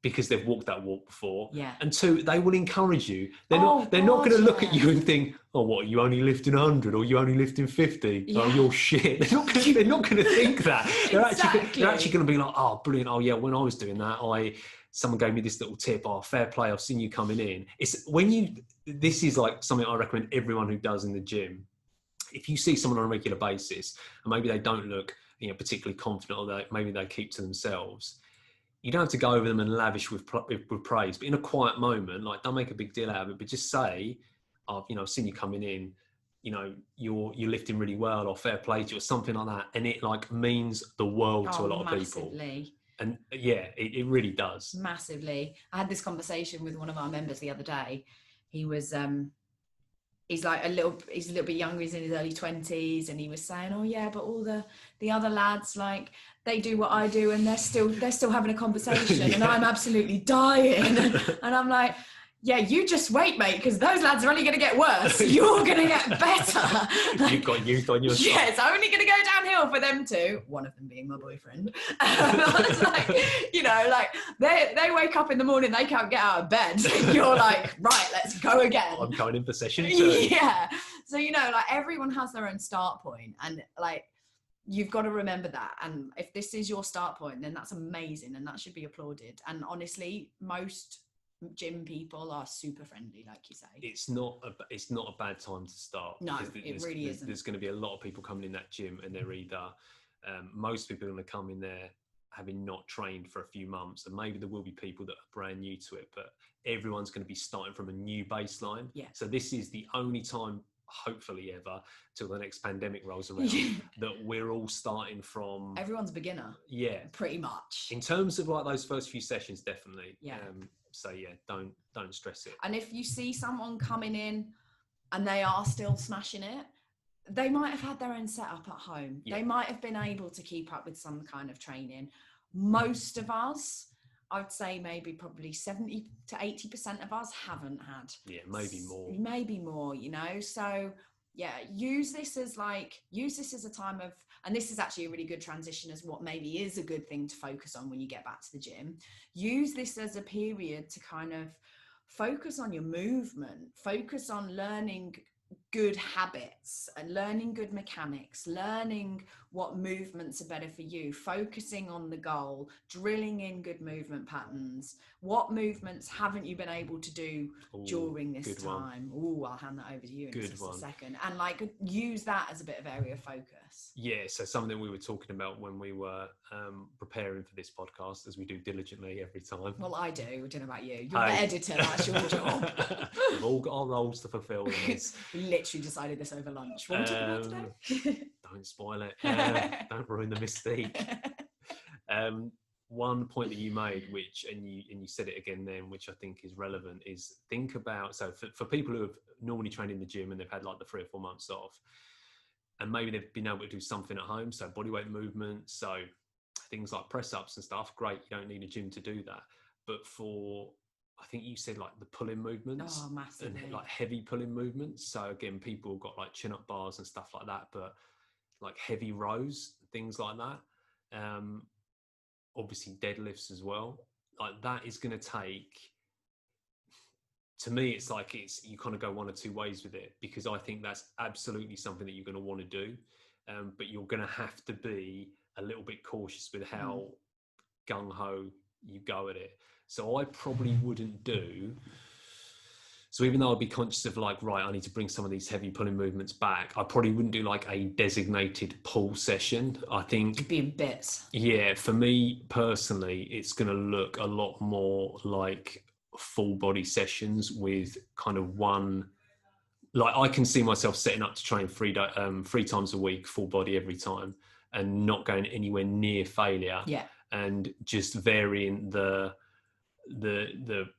S1: because they've walked that walk before.
S2: Yeah.
S1: And two, they will encourage you. They're not going to look at you and think, oh, what, you only lifting 100 or you only lifting 50? Yeah. Oh, you're shit. They're not going to think that. They're actually going to be like, oh, brilliant. Oh, yeah, when I was doing that, someone gave me this little tip. Oh, fair play. I've seen you coming in. This is like something I recommend everyone who does in the gym. If you see someone on a regular basis and maybe they don't look, particularly confident, or maybe they keep to themselves, you don't have to go over them and lavish with praise, but in a quiet moment, like, don't make a big deal out of it, but just say, oh, I've seen you coming in, you're lifting really well, or fair play to you, or something like that. And it like means the world to a lot of people. And yeah, it really does.
S2: Massively. I had this conversation with one of our members the other day. He was, he's a little bit younger, he's in his early 20s, and he was saying, oh yeah, but all the other lads, like, they do what I do and they're still having a conversation and I'm absolutely dying. And I'm like, yeah, you just wait, mate, because those lads are only going to get worse. You're going to get better.
S1: You've got youth on your side.
S2: Yeah, it's only going to go downhill for them two. One of them being my boyfriend. It's like, they wake up in the morning, they can't get out of bed. You're like, right, let's go again.
S1: I'm going in for session 2.
S2: Yeah. So, everyone has their own start point, and like, you've got to remember that. And if this is your start point, then that's amazing and that should be applauded. And honestly, most gym people are super friendly, like you say.
S1: It's not a bad time to start.
S2: No, it really isn't.
S1: There's going to be a lot of people coming in that gym, and they're either most people are going to come in there having not trained for a few months, and maybe there will be people that are brand new to it, but everyone's going to be starting from a new baseline.
S2: Yeah.
S1: So this is the only time, hopefully ever, till the next pandemic rolls around, that we're all starting from.
S2: Everyone's a beginner.
S1: Yeah,
S2: pretty much.
S1: In terms of like those first few sessions, definitely.
S2: Yeah.
S1: So yeah, don't stress it.
S2: And if you see someone coming in and they are still smashing it, they might have had their own setup at home. Yeah. They might have been able to keep up with some kind of training. Most of us, I would say probably 70 to 80% of us haven't had.
S1: Yeah, maybe more.
S2: Maybe more, So yeah, use this as a time of, and this is actually a really good transition as what maybe is a good thing to focus on when you get back to the gym. Use this as a period to kind of focus on your movement, focus on learning good habits and learning good mechanics, learning what movements are better for you, focusing on the goal, drilling in good movement patterns. What movements haven't you been able to do during this time? I'll hand that over to you in just a second. And like use that as a bit of area of focus.
S1: Yeah, so something we were talking about when we were preparing for this podcast, as we do diligently every time.
S2: Well, I do. I don't know about you. You're the editor. That's your job.
S1: We've all got our roles to fulfil in this.
S2: We literally decided this over lunch. What are we talking about today?
S1: Don't spoil it. Don't ruin the mystique. One point that you made, and you said it again then, which I think is relevant, is think about, so for people who have normally trained in the gym and they've had like the 3 or 4 months off, and maybe they've been able to do something at home, so bodyweight movement, so things like press ups and stuff, great, you don't need a gym to do that. But for, I think you said like the pulling movements,
S2: massively.
S1: And like heavy pulling movements. So again, people have got like chin up bars and stuff like that, but like heavy rows, things like that. Obviously deadlifts as well. Like that is going to take, to me, it's like you kind of go one or two ways with it, because I think that's absolutely something that you're going to want to do. But you're going to have to be a little bit cautious with how gung-ho you go at it. So I probably wouldn't do, so even though I'd be conscious of like, right, I need to bring some of these heavy pulling movements back, I probably wouldn't do like a designated pull session. I think
S2: it'd be in bits.
S1: Yeah, for me personally, it's going to look a lot more like full body sessions with kind of one, like I can see myself setting up to train 3 times a week, full body every time, and not going anywhere near failure.
S2: Yeah.
S1: And just varying the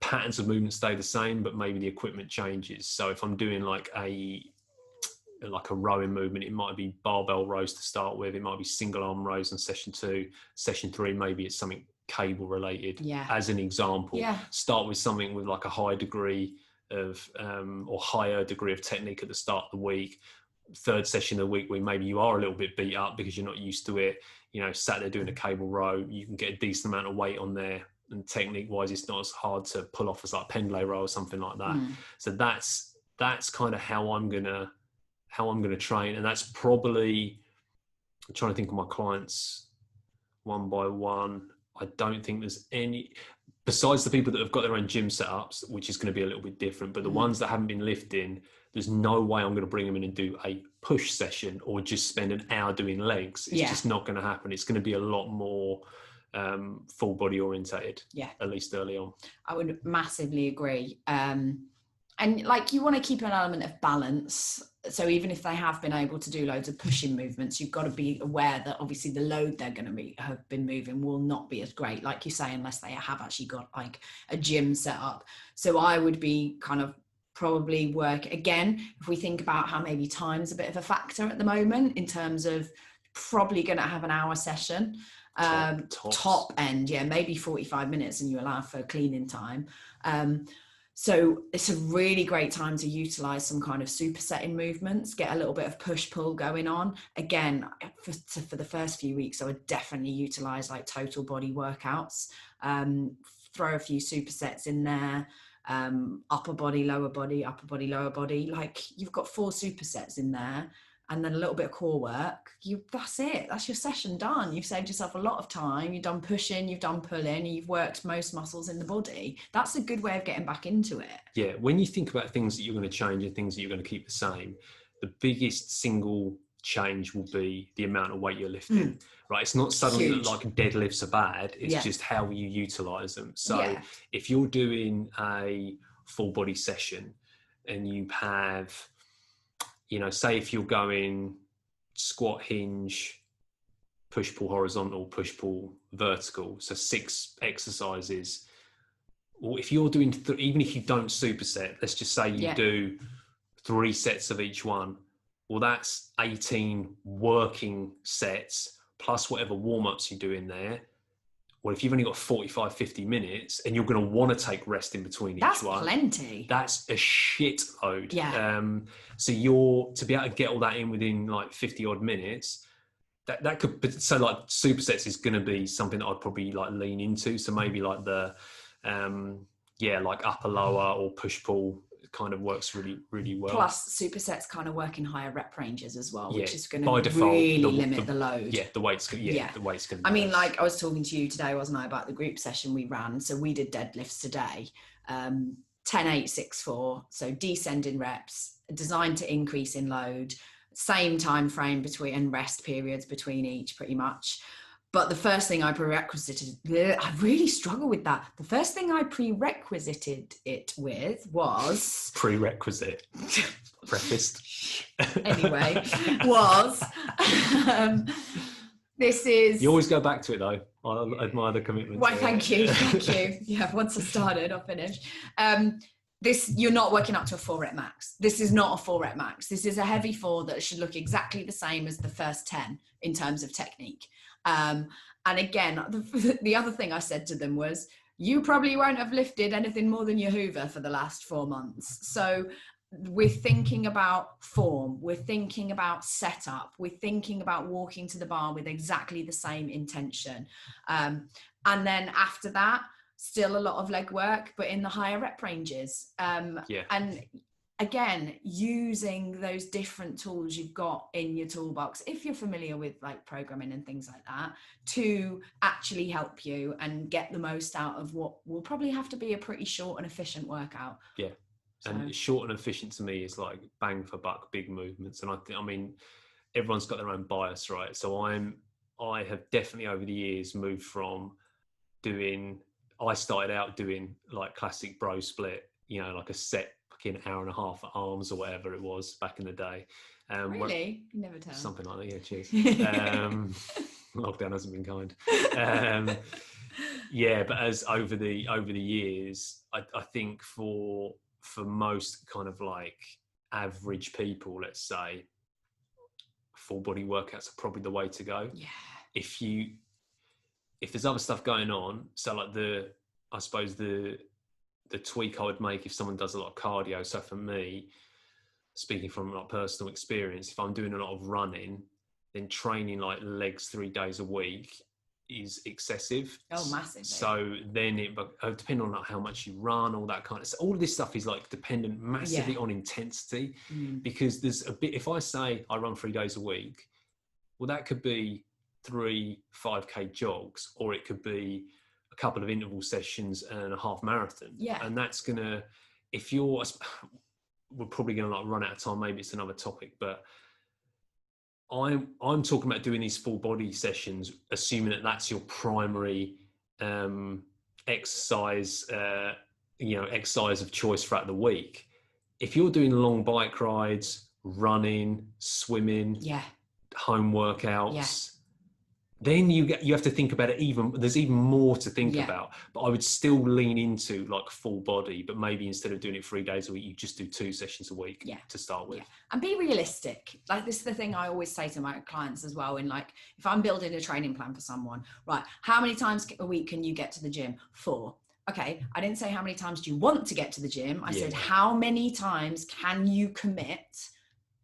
S1: patterns of movement stay the same, but maybe the equipment changes. So if I'm doing like a rowing movement, it might be barbell rows to start with, it might be single arm rows in session 2, session 3 maybe it's something cable related, as an example. Start with something with like a high degree of or higher degree of technique at the start of the week. Third session of the week where maybe you are a little bit beat up because you're not used to it, sat there doing a cable row, you can get a decent amount of weight on there, and technique wise it's not as hard to pull off as like pendlay row or something like that. So that's kind of how I'm gonna train. And that's probably, I'm trying to think of my clients one by one. I don't think there's any, besides the people that have got their own gym setups, which is going to be a little bit different, but the ones that haven't been lifting, there's no way I'm going to bring them in and do a push session or just spend an hour doing legs. It's just not going to happen. It's going to be a lot more full body orientated, at least early on.
S2: I would massively agree. And like, you want to keep an element of balance. So even if they have been able to do loads of pushing movements, you've got to be aware that obviously the load they're going to have been moving will not be as great, like you say, unless they have actually got like a gym set up. So I would be kind of probably work again, if we think about how maybe time's a bit of a factor at the moment, in terms of probably going to have an hour session, top end, maybe 45 minutes, and you allow for cleaning time. So it's a really great time to utilize some kind of supersetting movements, get a little bit of push pull going on. Again, for the first few weeks, I would definitely utilize like total body workouts, throw a few supersets in there, upper body, lower body, upper body, lower body. Like, you've got 4 supersets in there, and then a little bit of core work. That's it. That's your session done. You've saved yourself a lot of time. You've done pushing, you've done pulling, and you've worked most muscles in the body. That's a good way of getting back into it. Yeah.
S1: When you think about things that you're going to change and things that you're going to keep the same, the biggest single change will be the amount of weight you're lifting, right? It's not suddenly that like deadlifts are bad. It's just how you utilize them. So if you're doing a full body session and you have, say if you're going squat, hinge, push pull horizontal, push pull vertical, so 6 exercises, or if you're doing even if you don't superset, let's just say you do 3 sets of each one, well, that's 18 working sets plus whatever warm-ups you do in there. Well, if you've only got 45, 50 minutes and you're going to want to take rest in between each one.
S2: That's plenty.
S1: That's a shit load.
S2: Yeah.
S1: So you're, to be able to get all that in within like 50 odd minutes, that could, so like supersets is going to be something that I'd probably like lean into. So maybe like the, like upper lower or push pull kind of works really, really well.
S2: Plus, supersets kind of work in higher rep ranges as well, which is going
S1: by
S2: to
S1: default,
S2: really limit the load.
S1: The weight's going to
S2: I mean, like I was talking to you today, wasn't I, about the group session we ran? So we did deadlifts today, 10, 8, 6, 4. So descending reps, designed to increase in load, same time frame between and rest periods between each, pretty much. But the first thing I prerequisited, I really struggle with that. The first thing I prerequisited it with was...
S1: Prerequisite. Prefaced.
S2: Anyway, was... this is...
S1: You always go back to it, though. I admire the commitment.
S2: Why, thank you. Yeah, once I started, I'll finish. You're not working up to a 4 rep max. This is not a 4 rep max. This is a heavy 4 that should look exactly the same as the first 10 in terms of technique. And again, the other thing I said to them was, you probably won't have lifted anything more than your Hoover for the last 4 months. So we're thinking about form, we're thinking about setup, we're thinking about walking to the bar with exactly the same intention. And then after that, still a lot of leg work, but in the higher rep ranges. And again, using those different tools you've got in your toolbox, if you're familiar with like programming and things like that, to actually help you and get the most out of what will probably have to be a pretty short and efficient workout.
S1: Yeah. And short and efficient to me is like bang for buck, big movements. And I mean, everyone's got their own bias, right? So I have definitely over the years moved from I started out doing like classic bro split, like a set fucking hour and a half for arms or whatever it was back in the day.
S2: Really? You never tell.
S1: Something like that, yeah, cheers. Lockdown hasn't been kind. But as over the years, I think for most kind of like average people, let's say, full body workouts are probably the way to go.
S2: Yeah.
S1: If there's other stuff going on, so like I suppose the tweak I would make if someone does a lot of cardio. So for me, speaking from like personal experience, if I'm doing a lot of running, then training like legs 3 days a week is excessive.
S2: Oh, massively.
S1: So then it depending on like how much you run, all that kind of stuff. All of this stuff is like dependent massively on intensity, because there's a bit. If I say I run 3 days a week, well, that could be 3 5K jogs, or it could be a couple of interval sessions and a half marathon.
S2: Yeah.
S1: And that's gonna, we're probably gonna like run out of time. Maybe it's another topic, but I'm talking about doing these full body sessions, assuming that that's your primary exercise, exercise of choice throughout the week. If you're doing long bike rides, running, swimming, home workouts, then you have to think about it there's even more to think about. But I would still lean into like full body, but maybe instead of doing it 3 days a week, you just do 2 sessions a week to start with.
S2: And be realistic. Like, this is the thing I always say to my clients as well. In like, if I'm building a training plan for someone, right, how many times a week can you get to the gym? 4. Okay, I didn't say how many times do you want to get to the gym. I said, how many times can you commit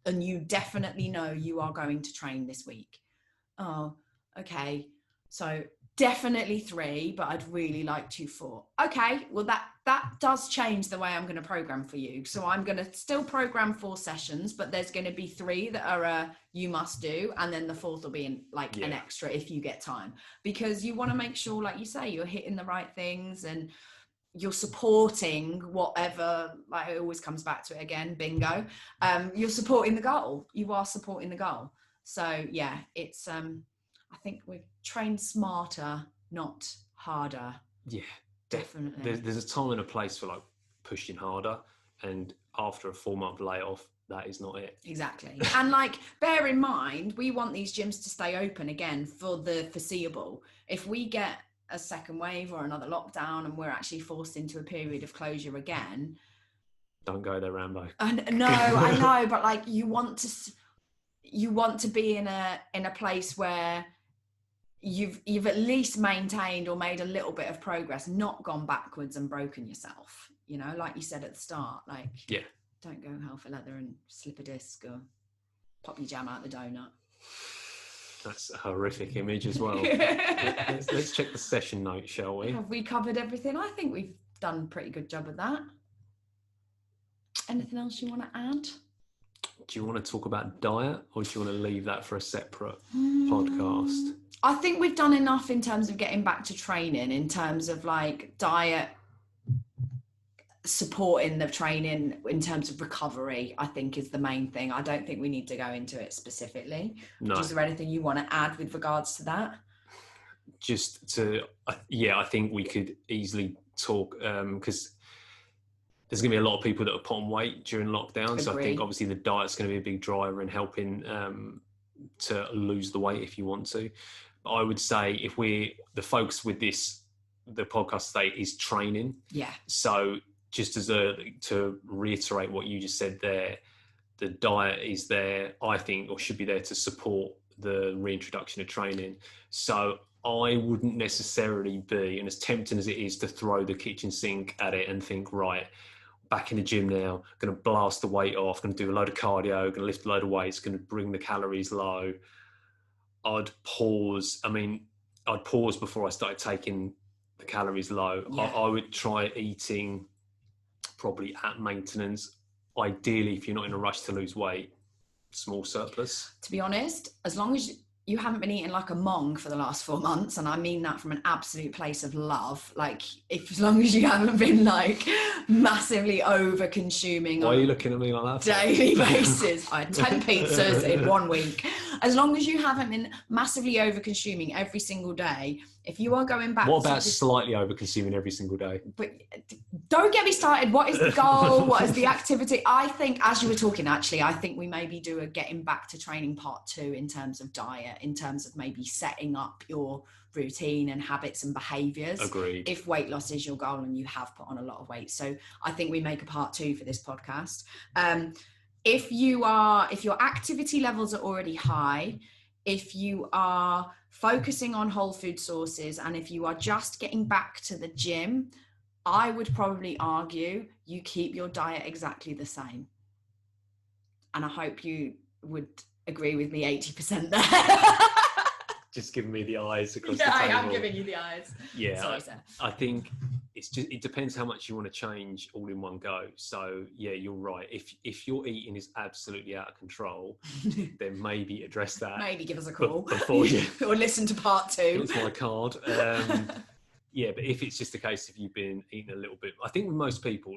S2: and you definitely know you are going to train this week? Oh, okay, so definitely 3, but I'd really like to 4. Okay, well that does change the way I'm going to program for you. So I'm going to still program 4 sessions, but there's going to be 3 that are you must do, and then the 4th will be an extra if you get time, because you want to make sure, like you say, you're hitting the right things and you're supporting whatever. Like, it always comes back to it again, bingo. You're supporting the goal. You are supporting the goal. So yeah, it's I think we train smarter, not harder. Yeah, definitely.
S1: There's a time and a place for like pushing harder, and after a 4-month layoff, that is not it.
S2: Exactly. And like, bear in mind, we want these gyms to stay open again for the foreseeable. If we get a second wave or another lockdown and we're actually forced into a period of closure again,
S1: don't go there, Rambo.
S2: No, I know, but like, you want to be in a place where you've at least maintained or made a little bit of progress, not gone backwards and broken yourself, like you said at the start. Like, don't go hell for leather and slip a disc or pop your jam out the donut.
S1: That's a horrific image as well. let's check the session notes, shall we?
S2: Have we covered everything? I think we've done a pretty good job of that. Anything else you want to add?
S1: Do you want to talk about diet, or do you want to leave that for a separate podcast?
S2: I think we've done enough in terms of getting back to training, in terms of like diet, supporting the training in terms of recovery, I think is the main thing. I don't think we need to go into it specifically.
S1: No.
S2: Is there anything you want to add with regards to that?
S1: I think we could easily talk, because there's going to be a lot of people that are put on weight during lockdown.
S2: Agreed.
S1: So I think obviously the diet's going to be a big driver in helping to lose the weight if you want to. But I would say the focus with the podcast today is training.
S2: Yeah.
S1: So just to reiterate what you just said there, the diet is there, I think, or should be there to support the reintroduction of training. So I wouldn't necessarily be, and as tempting as it is to throw the kitchen sink at it and think, right, back in the gym now, going to blast the weight off, going to do a load of cardio, going to lift a load of weights, going to bring the calories low. I'd pause before I started taking the calories low.
S2: Yeah.
S1: I would try eating probably at maintenance. Ideally, if you're not in a rush to lose weight, small surplus.
S2: To be honest, as long as you haven't been eating like a mong for the last 4 months, and I mean that from an absolute place of love, like as long as you haven't been like massively over consuming.
S1: Why are you looking at me like that?
S2: Daily basis. I had 10 pizzas in 1 week. As long as you haven't been massively over consuming every single day, if you are going back.
S1: What about slightly over consuming every single day?
S2: But don't get me started. What is the goal? What is the activity? I think, as you were talking, actually, I think we maybe do a getting back to training part 2 in terms of diet, in terms of maybe setting up your routine and habits and behaviors.
S1: Agreed.
S2: If weight loss is your goal and you have put on a lot of weight. So I think we make a part 2 for this podcast. If your activity levels are already high, if you are focusing on whole food sources, and if you are just getting back to the gym, I would probably argue you keep your diet exactly the same. And I hope you would agree with me 80% there.
S1: Just giving me the eyes across the
S2: table. Yeah, I am giving you the eyes.
S1: Yeah,
S2: sorry, sir.
S1: I think it depends how much you want to change all in one go. So yeah, you're right. If your eating is absolutely out of control, then maybe address that.
S2: Maybe give us a call
S1: before you
S2: or listen to part 2.
S1: It's my card. Yeah, but if it's just a case of you've been eating a little bit, I think with most people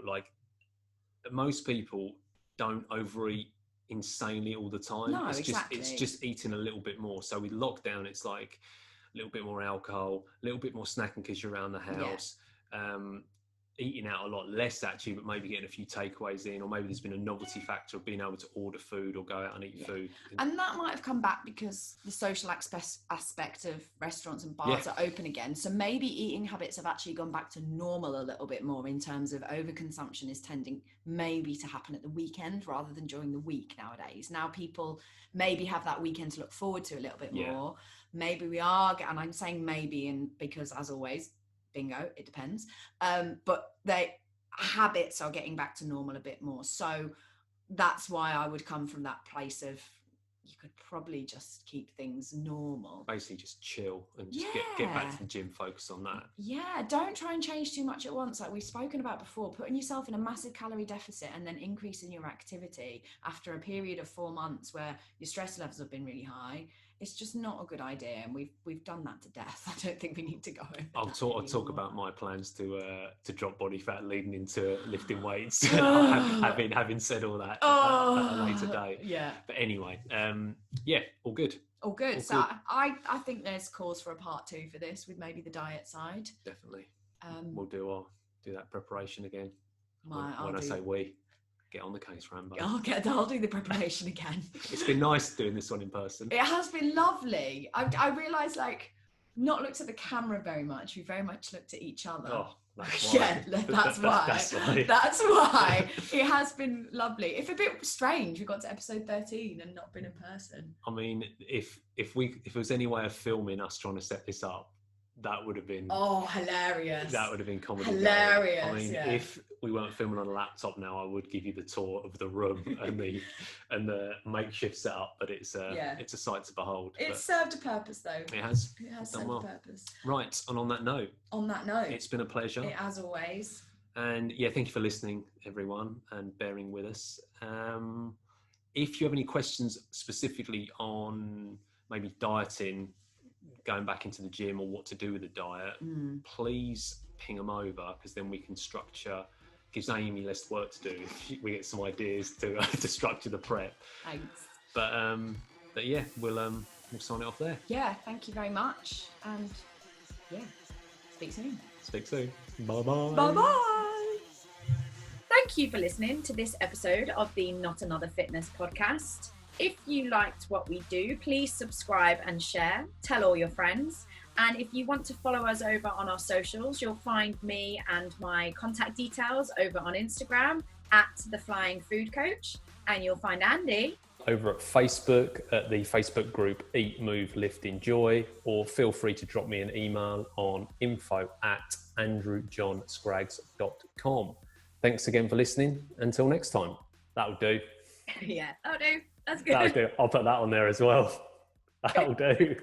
S1: don't overeat insanely all the time.
S2: No,
S1: exactly. It's just eating a little bit more. So with lockdown, it's like a little bit more alcohol, a little bit more snacking because you're around the house. Yeah. Eating out a lot less actually, but maybe getting a few takeaways in, or maybe there's been a novelty factor of being able to order food or go out and eat food.
S2: And that might have come back because the social aspect of restaurants and bars are open again. So maybe eating habits have actually gone back to normal a little bit more, in terms of overconsumption is tending maybe to happen at the weekend rather than during the week nowadays. Now people maybe have that weekend to look forward to a little bit more. Maybe we are, and I'm saying maybe, and because as always, bingo, it depends. But their habits are getting back to normal a bit more. So that's why I would come from that place of, you could probably just keep things normal.
S1: Basically just chill and just get back to the gym, focus on that.
S2: Yeah, don't try and change too much at once. Like we've spoken about before, putting yourself in a massive calorie deficit and then increasing your activity after a period of 4 months where your stress levels have been really high. It's just not a good idea, and we've done that to death. I don't think we need to go over
S1: I'll talk about my plans to drop body fat leading into lifting weights. having said all that at a later date. Yeah. But anyway, all good.
S2: All good. So I think there's cause for a part 2 for this, with maybe the diet side.
S1: Definitely. We'll do that preparation again. When I say we. Get on the case, Rambo.
S2: I'll do the preparation again.
S1: It's been nice doing this one in person.
S2: It has been lovely. I realised, like, not looked at the camera very much. We very much looked at each other.
S1: Oh, that's why.
S2: Yeah, that's why. That's why. It has been lovely. It's a bit strange we got to episode 13 and not been in person.
S1: I mean, if there was any way of filming us trying to set this up, that would have been
S2: hilarious.
S1: That would have been comedy.
S2: Hilarious.
S1: I mean, if we weren't filming on a laptop now, I would give you the tour of the room and the makeshift setup. But it's a sight to behold.
S2: It's served a purpose, though.
S1: It has.
S2: It has served a purpose.
S1: Right, and on that note,
S2: it's
S1: been a pleasure.
S2: As always.
S1: And yeah, thank you for listening, everyone, and bearing with us. If you have any questions specifically on maybe dieting, going back into the gym, or what to do with the diet, please ping them over, because then we can structure. Gives Amy less work to do if we get some ideas to structure the prep.
S2: Thanks.
S1: But yeah, we'll sign it off there.
S2: Yeah, thank you very much, and yeah, speak soon.
S1: Speak soon. Bye bye.
S2: Bye bye. Thank you for listening to this episode of the Not Another Fitness podcast. If you liked what we do, please subscribe and share. Tell all your friends. And if you want to follow us over on our socials, you'll find me and my contact details over on Instagram at The Flying Food Coach. And you'll find Andy
S1: over at Facebook at the Facebook group Eat, Move, Lift, Enjoy, or feel free to drop me an email on info@andrewjohnscraggs.com. Thanks again for listening. Until next time. That'll do.
S2: Yeah, that'll do. That's good.
S1: That'll do. I'll put that on there as well. That'll do.